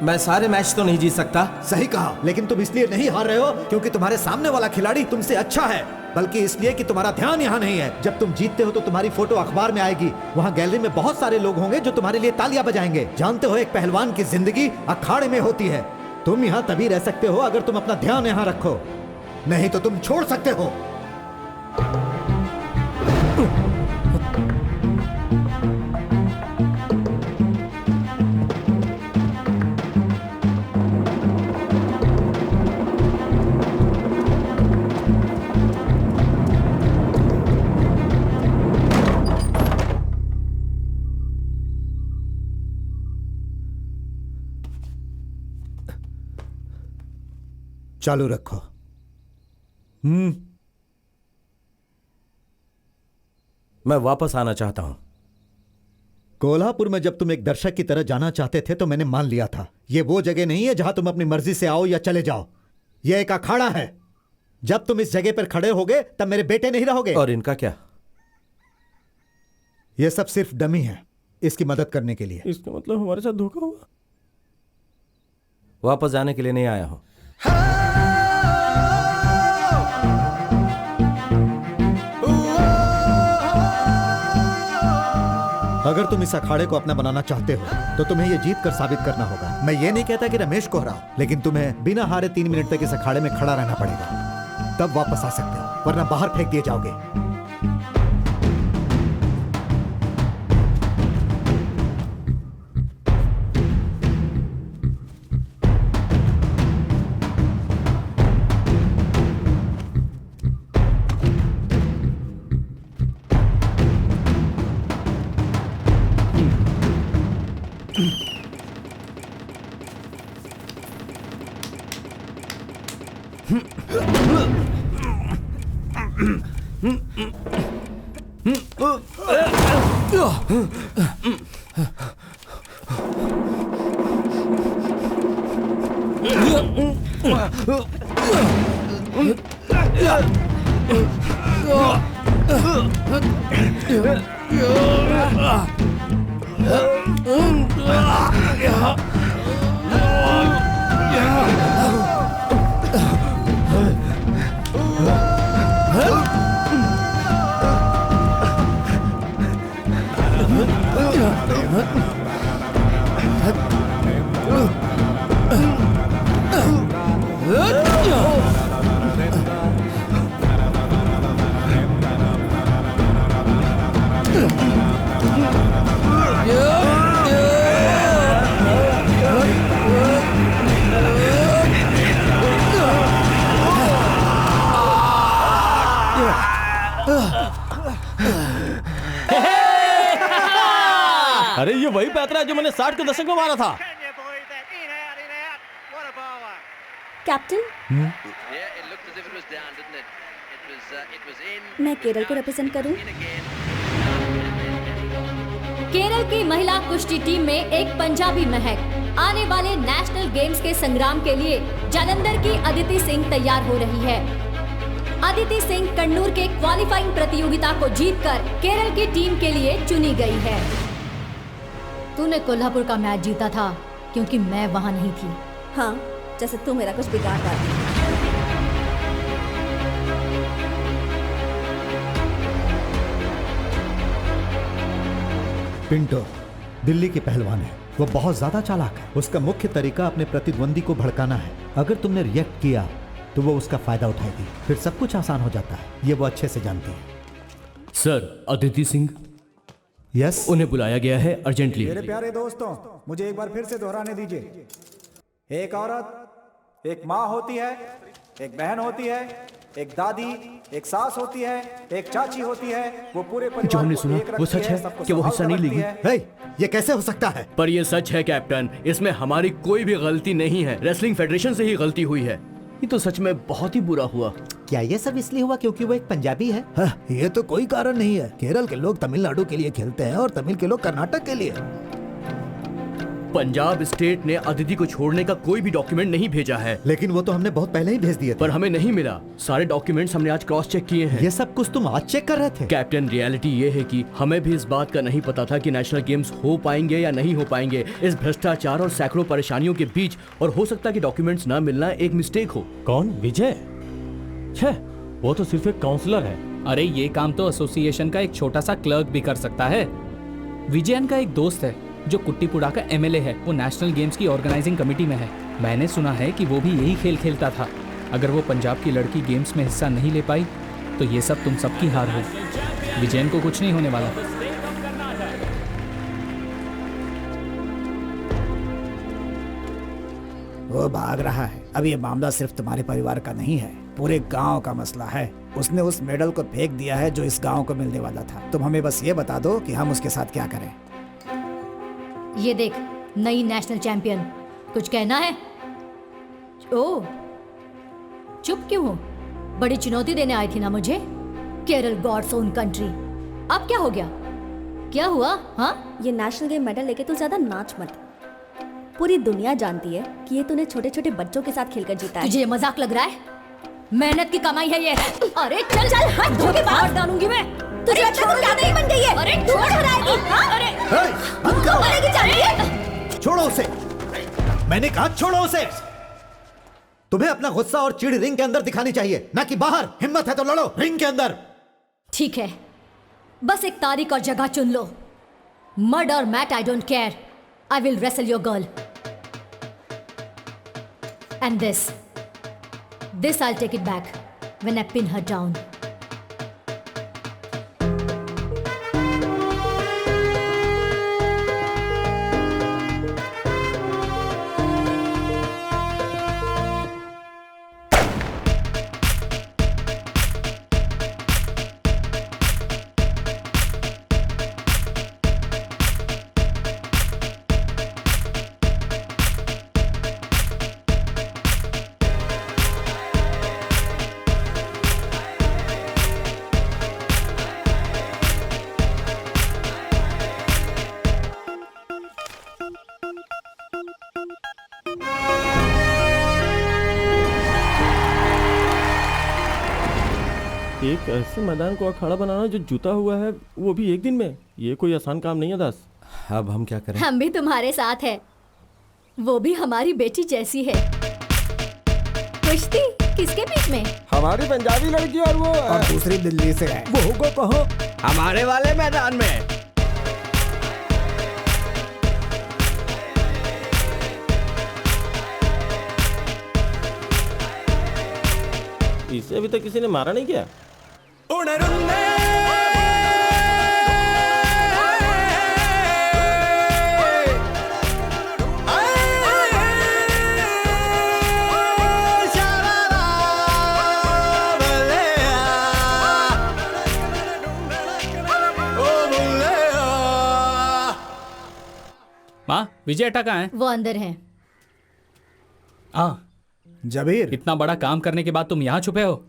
मैं सारे मैच तो नहीं जीत सकता। सही कहा, लेकिन तुम इसलिए नहीं हार रहे हो क्योंकि तुम्हारे सामने वाला खिलाड़ी तुमसे अच्छा है, बल्कि इसलिए कि तुम्हारा ध्यान यहाँ नहीं है। जब तुम जीतते हो तो तुम्हारी फोटो अखबार में आएगी, वहाँ गैलरी में बहुत सारे लोग होंगे जो तुम्हारे लिए तालियां बजाएंगे। जानते हो, एक पहलवान की जिंदगी अखाड़े में होती है। तुम यहाँ तभी रह सकते हो अगर तुम अपना ध्यान यहाँ रखो, नहीं तो तुम छोड़ सकते हो। चालू रखो। मैं वापस आना चाहता हूं। कोल्हापुर में जब तुम एक दर्शक की तरह जाना चाहते थे तो मैंने मान लिया था। यह वो जगह नहीं है जहां तुम अपनी मर्जी से आओ या चले जाओ। यह एक अखाड़ा है। जब तुम इस जगह पर खड़े होगे तब मेरे बेटे नहीं रहोगे। और इनका क्या? यह सब सिर्फ डमी है, इसकी मदद करने के लिए। इसका मतलब हमारे साथ धोखा हुआ? वापस जाने के लिए नहीं आया हूं। अगर तुम इस अखाड़े को अपना बनाना चाहते हो तो तुम्हें यह जीत कर साबित करना होगा। मैं ये नहीं कहता कि रमेश को हराओ, लेकिन तुम्हें बिना हारे 3 मिनट तक इस अखाड़े में खड़ा रहना पड़ेगा, तब वापस आ सकते हो, वरना बाहर फेंक दिए जाओगे। अरे ये वही पैतरा है जो मैंने 60 के दशक में मारा था। कैप्टन, मैं केरल को रिप्रेजेंट करूं। केरल की महिला कुश्ती टीम में एक पंजाबी महक आने वाले नेशनल गेम्स के संग्राम के लिए जालंधर की अदिति सिंह तैयार हो रही है। अदिति सिंह कन्नूर के क्वालिफाइंग प्रतियोगिता को जीतकर केरल की टीम के लिए चुनी गई है। तूने कोल्हापुर का मैच जीता था क्योंकि मैं वहां नहीं थी। हाँ, जैसे तू मेरा कुछ बिगाड़ डाली। पिंटो दिल्ली के पहलवान है, वो बहुत ज्यादा चालाक है। उसका मुख्य तरीका अपने प्रतिद्वंदी को भड़काना है। अगर तुमने रिएक्ट किया तो वो उसका फायदा उठाएगी, फिर सब कुछ आसान हो जाता है। ये वो अच्छे से जानती है। सर, अदिति सिंह यस, उन्हें बुलाया गया है अर्जेंटली। मेरे प्यारे दोस्तों, मुझे एक बार फिर से दोहराने दीजिए। एक औरत एक माँ होती है, एक बहन होती है, एक दादी, एक सास होती है, एक चाची होती है। वो पूरे परिवार जो हमने को सुना एक वो रखती सच है, है सबको कि वो हिस्सा नहीं संभाल लेगी। कर रखती हे, ये कैसे हो सकता है? पर ये सच है कैप्टन, इसमें हमारी कोई भी गलती नहीं है। रेसलिंग फेडरेशन से ही गलती हुई है। ये तो सच में बहुत ही बुरा हुआ। क्या ये सब इसलिए हुआ क्योंकि वो एक पंजाबी है? हाँ, ये तो कोई कारण नहीं है। केरल के लोग तमिलनाडु के लिए खेलते हैं और तमिल के लोग कर्नाटक के लिए। पंजाब स्टेट ने अदिति को छोड़ने का कोई भी डॉक्यूमेंट नहीं भेजा है। लेकिन वो तो हमने बहुत पहले ही भेज दिए थे। पर हमें नहीं मिला। सारे डॉक्यूमेंट्स हमने आज क्रॉस चेक किए हैं। ये सब कुछ तुम आज चेक कर रहे थे? कैप्टन, रियलिटी ये है कि हमें भी इस बात का नहीं पता था कि नेशनल गेम्स हो पाएंगे या नहीं हो पाएंगे। इस भ्रष्टाचार और सैकड़ों परेशानियों के बीच और हो सकता है कि डॉक्यूमेंट्स ना मिलना एक मिस्टेक हो। कौन? विजय? छह, वो तो सिर्फ एक काउंसलर है। अरे ये काम तो एसोसिएशन का एक छोटा सा क्लर्क भी कर सकता है। विजयन का एक दोस्त है जो कुट्टीपुड़ा का एमएलए है। वो नेशनल गेम्स की ऑर्गेनाइजिंग कमेटी में है। मैंने सुना है कि वो भी यही खेल खेलता था। अगर वो पंजाब की लड़की गेम्स में हिस्सा नहीं ले पाई तो ये सब तुम सबकी हार हो। विजयन को कुछ नहीं होने वाला। वो भाग रहा है। अब ये मामला सिर्फ तुम्हारे परिवार का नहीं है, पूरे गांव का मसला है। उसने उस मेडल को फेंक दिया है जो इस गांव को मिलने वाला था। तुम हमें बस ये बता दो कि हम उसके साथ क्या करें। ये देख, नई नेशनल चैंपियन। कुछ कहना है? ओह, चुप क्यों हो? बड़ी चुनौती देने आई थी ना मुझे। Kerala God's own country. अब क्या हो गया? क्या हुआ? हाँ, ये नेशनल गेम मेडल लेके तू ज्यादा नाच मत। पूरी दुनिया जानती है कि ये तूने छोटे छोटे बच्चों के साथ खेलकर जीता है। तुझे ये मजाक लग रहा है? मेहनत की कमाई है ये। अरे चल चल, हाथ धो के बाहर डालूंगी मैं तुझे। अच्छा तो क्या नहीं बन गई है? अरे छोड़ कराएगी। अरे बंद करो। करेगी चाहिए। छोड़ो उसे। मैंने कहा छोड़ो उसे। तुम्हें अपना गुस्सा और चिढ़ रिंग के अंदर दिखानी चाहिए, ना कि बाहर। हिम्मत है तो लड़ो रिंग के अंदर। ठीक है, बस एक तारीख और जगह चुन लो। मर्ड और Matt, I don't care. I will wrestle your girl. And this I'll take it back when I pin her down. एक ऐसे मैदान को अखाड़ा बनाना जो जुता हुआ है, वो भी एक दिन में, ये कोई आसान काम नहीं है दास। अब हम क्या करें? हम भी तुम्हारे साथ हैं। वो भी हमारी बेटी जैसी है। कुश्ती किसके बीच में? हमारी पंजाबी लड़की और वो और दूसरी दिल्ली से है। वो को कहो हमारे वाले मैदान में। इसे अभी तक किसी ने मारा नहीं क्या? माँ, विजय अट्टा कहाँ है? वो अंदर है। हाँ, जबीर, इतना बड़ा काम करने के बाद तुम यहाँ छुपे हो?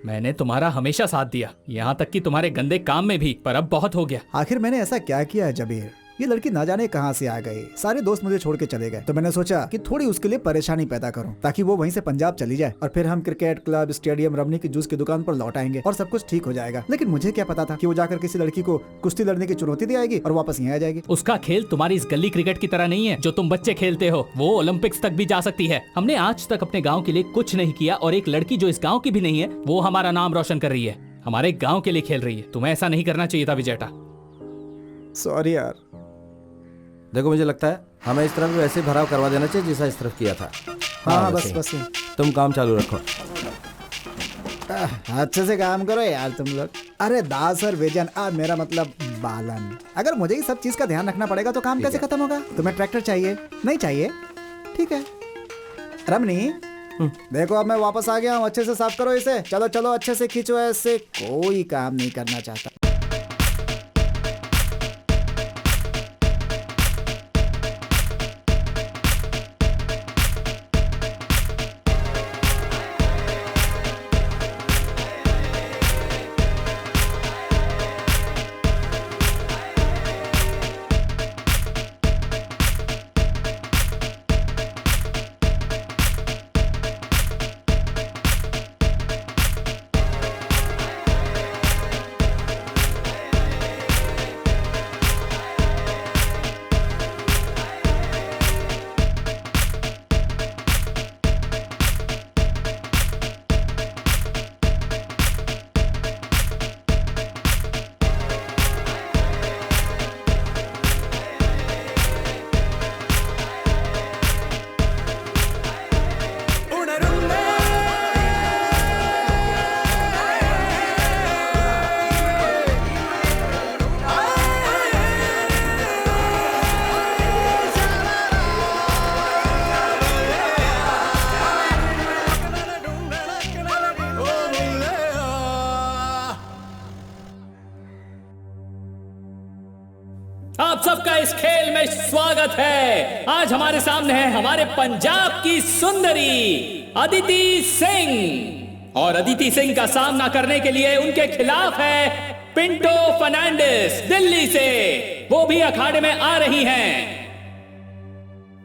मैंने तुम्हारा हमेशा साथ दिया, यहाँ तक कि तुम्हारे गंदे काम में भी, पर अब बहुत हो गया। आखिर मैंने ऐसा क्या किया है जबीर? ये लड़की ना जाने कहाँ से आ गई, सारे दोस्त मुझे छोड़ के चले गए, तो मैंने सोचा कि थोड़ी उसके लिए परेशानी पैदा करूं, ताकि वो वहीं से पंजाब चली जाए और फिर हम क्रिकेट क्लब, स्टेडियम, रमनी की जूस की दुकान पर लौट आएंगे और सब कुछ ठीक हो जाएगा। लेकिन मुझे क्या पता था कि वो जाकर किसी लड़की को कुश्ती लड़ने की चुनौती दे आएगी और वापस यहाँ आ जाएगी। उसका खेल तुम्हारी इस गली क्रिकेट की तरह नहीं है जो तुम बच्चे खेलते हो। वो ओलंपिक्स तक भी जा सकती है। हमने आज तक अपने गाँव के लिए कुछ नहीं किया और एक लड़की जो इस गाँव की भी नहीं है वो हमारा नाम रोशन कर रही है, हमारे गाँव के लिए खेल रही है। तुम्हें ऐसा नहीं करना चाहिए था विजेटा। सॉरी यार। देखो मुझे लगता है हमें इस तरफ भी वैसे भराव करवा देना चाहिए जैसा इस तरफ किया था। हाँ बस तुम काम चालू रखो। अच्छे से काम करो यार तुम लोग। अरे दास और विजन, मेरा मतलब बालन, अगर मुझे ही सब चीज का ध्यान रखना पड़ेगा तो काम कैसे खत्म होगा? तुम्हें ट्रैक्टर चाहिए? नहीं चाहिए? ठीक है। रमनी देखो अब मैं वापस आ गया हूँ, अच्छे से साफ करो इसे। चलो चलो अच्छे से खींचो, ऐसे कोई काम नहीं करना चाहता। आप सबका इस खेल में स्वागत है। आज हमारे सामने है हमारे पंजाब की सुंदरी अदिति सिंह, और अदिति सिंह का सामना करने के लिए उनके खिलाफ है पिंटो फर्नांडिस दिल्ली से। वो भी अखाड़े में आ रही हैं।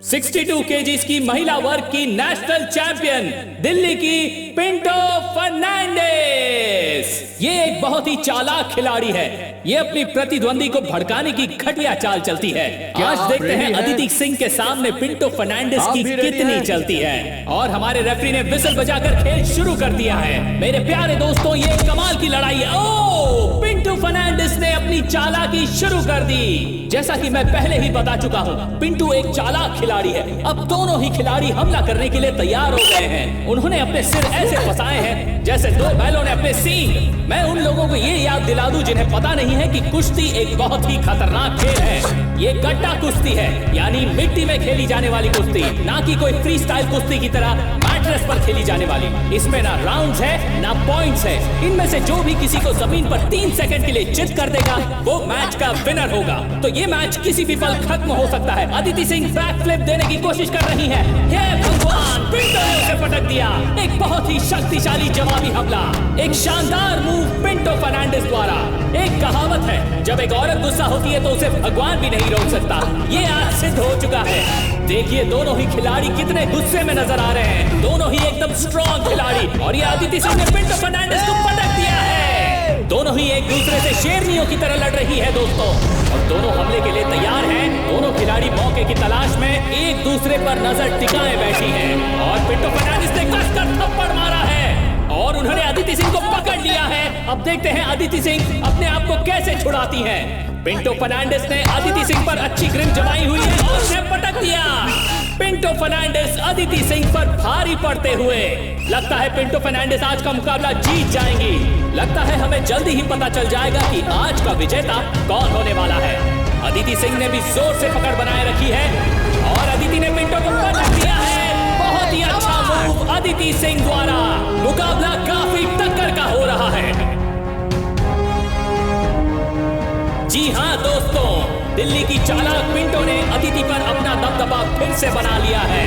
62 केजीज की महिला वर्ग की नेशनल चैंपियन दिल्ली की पिंटो फर्नांडिस। ये एक बहुत ही चालाक खिलाड़ी है। ये अपनी प्रतिद्वंदी को भड़काने की घटिया चाल चलती है। आज देखते हैं अदिति सिंह के सामने पिंटो फर्नांडिस की कितनी चलती है। और हमारे रेफरी ने विसल बजाकर खेल शुरू कर दिया है। मेरे प्यारे दोस्तों, ये कमाल की लड़ाई है। ओह, पिंटो फर्नांडिस ने अपनी चालाकी शुरू कर दी। जैसा कि मैं पहले ही बता चुका हूँ, पिंटू एक चालाक खिलाड़ी है। अब दोनों ही खिलाड़ी हमला करने के लिए तैयार हो गए हैं। उन्होंने अपने सिर ऐसे फंसाए हैं जैसे दो बैलों ने अपने सींग। मैं उन लोगों को ये याद दिला दूं जिन्हें पता नहीं है कि कुश्ती एक बहुत ही खतरनाक खेल है। ये गड्ढा कुश्ती है, यानी मिट्टी में खेली जाने वाली कुश्ती, ना कि कोई फ्री स्टाइल कुश्ती की तरह मैट्रेस पर खेली जाने वाली। इसमें ना राउंड्स है ना पॉइंट्स है। इनमें से जो भी किसी को जमीन पर 3 सेकंड के लिए चित कर देगा वो मैच का विनर होगा। तो ये मैच किसी भी पल खत्म हो सकता है। अदिति सिंह बैक फ्लिप देने की कोशिश कर रही है। हे भगवान, पिंटो ने उसे पटक दिया। एक बहुत ही शक्तिशाली जवाबी हमला, एक शानदार मूव पिंटो फर्नांडिस द्वारा। एक कहावत है, जब एक औरत गुस्सा होती है तो उसे भगवान भी नहीं रोक सकता। ये आज सिद्ध हो चुका है। देखिए दोनों ही खिलाड़ी कितने गुस्से में नजर आ रहे हैं। दोनों ही एकदम स्ट्रॉन्ग खिलाड़ी। और ये अदिति सिंह ने पिंटो फर्नांडिस को पटक दिया है। दोनों ही एक दूसरे से शेरनियों की तरह लड़ रही है दोस्तों, और दोनों हमले के लिए तैयार हैं। दोनों खिलाड़ी मौके की तलाश में एक दूसरे पर नजर टिकाए बैठी हैं। और पिंटो फर्नांडिस ने कसकर थप्पड़ मारा है और उन्होंने अदिति सिंह को पकड़ लिया है। अब देखते हैं अदिति सिंह अपने आप को कैसे छुड़ाती हैं। पिंटो फर्नांडिस ने अदिति सिंह पर अच्छी ग्रिप जमाई हुई है और उसे पटक दिया। पिंटो फर्नांडिस अदिति सिंह पर भारी पड़ते हुए। लगता है पिंटो फर्नांडिस आज का मुकाबला जीत जाएंगी। लगता है हमें जल्दी ही पता चल जाएगा कि आज का विजेता कौन होने वाला है। अदिति सिंह ने भी जोर से पकड़ बनाए रखी है और अदिति ने पिंटो को पटक दिया है। बहुत ही अच्छा मूव अदिति सिंह द्वारा। मुकाबला काफी टक्कर का हो रहा है। जी हाँ दोस्तों, दिल्ली की चालाक पिंटो ने अदिति पर अपना दबदबा फिर से बना लिया है।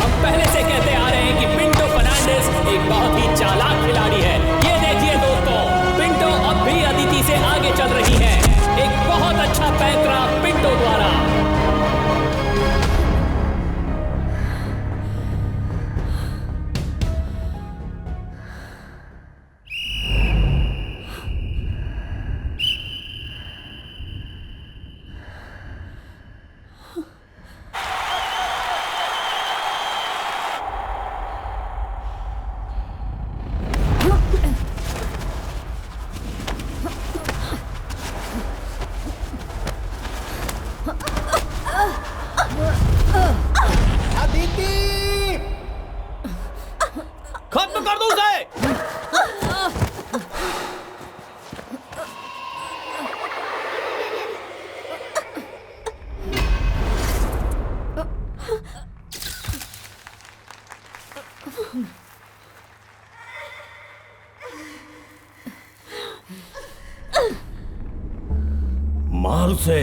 अब पहले से कहते आ रहे हैं कि पिंटो फर्नांडिस एक बहुत ही चालाक खिलाड़ी है। ये देखिए दोस्तों, पिंटो अब भी अदिति से आगे चल रही है। एक बहुत अच्छा पैंतरा पिंटो द्वारा। खत्म कर दो उसे। मार उसे।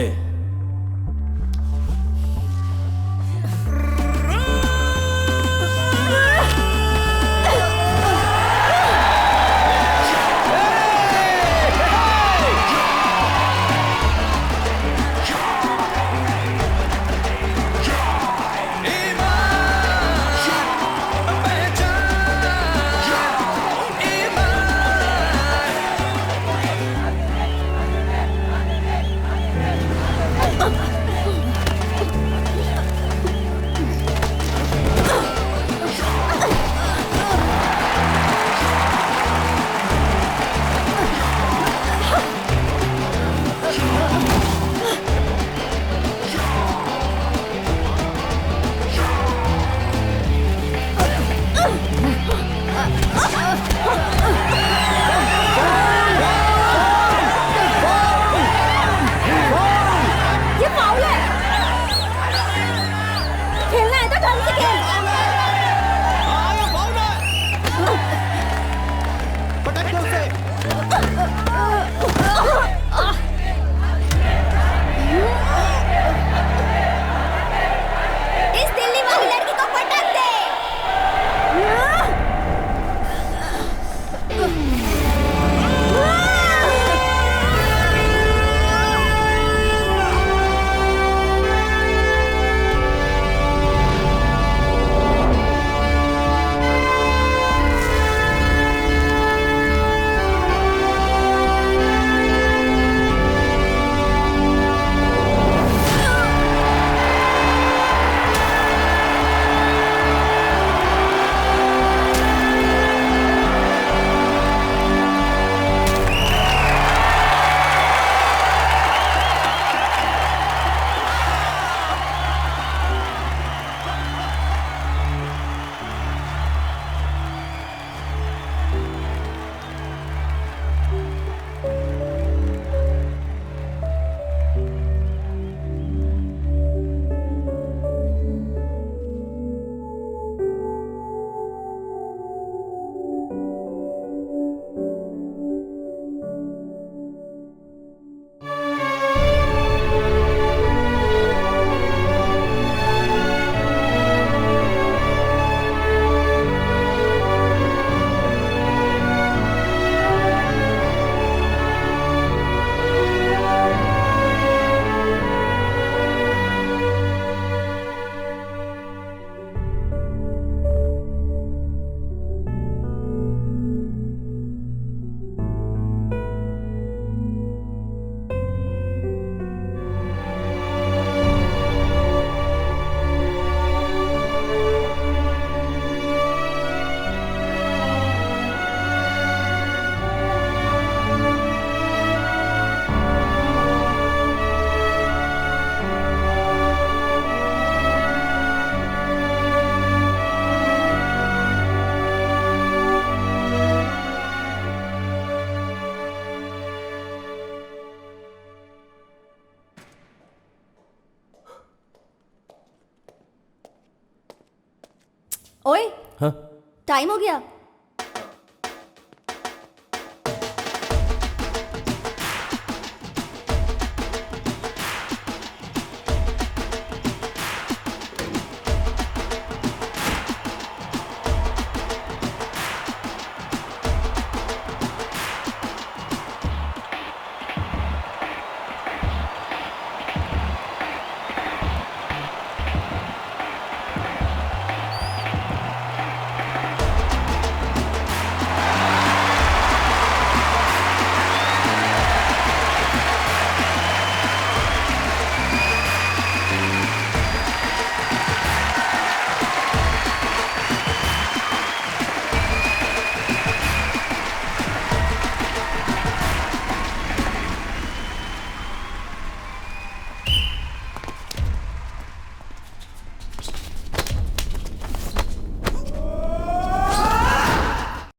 ओए हाँ? टाइम हो गया,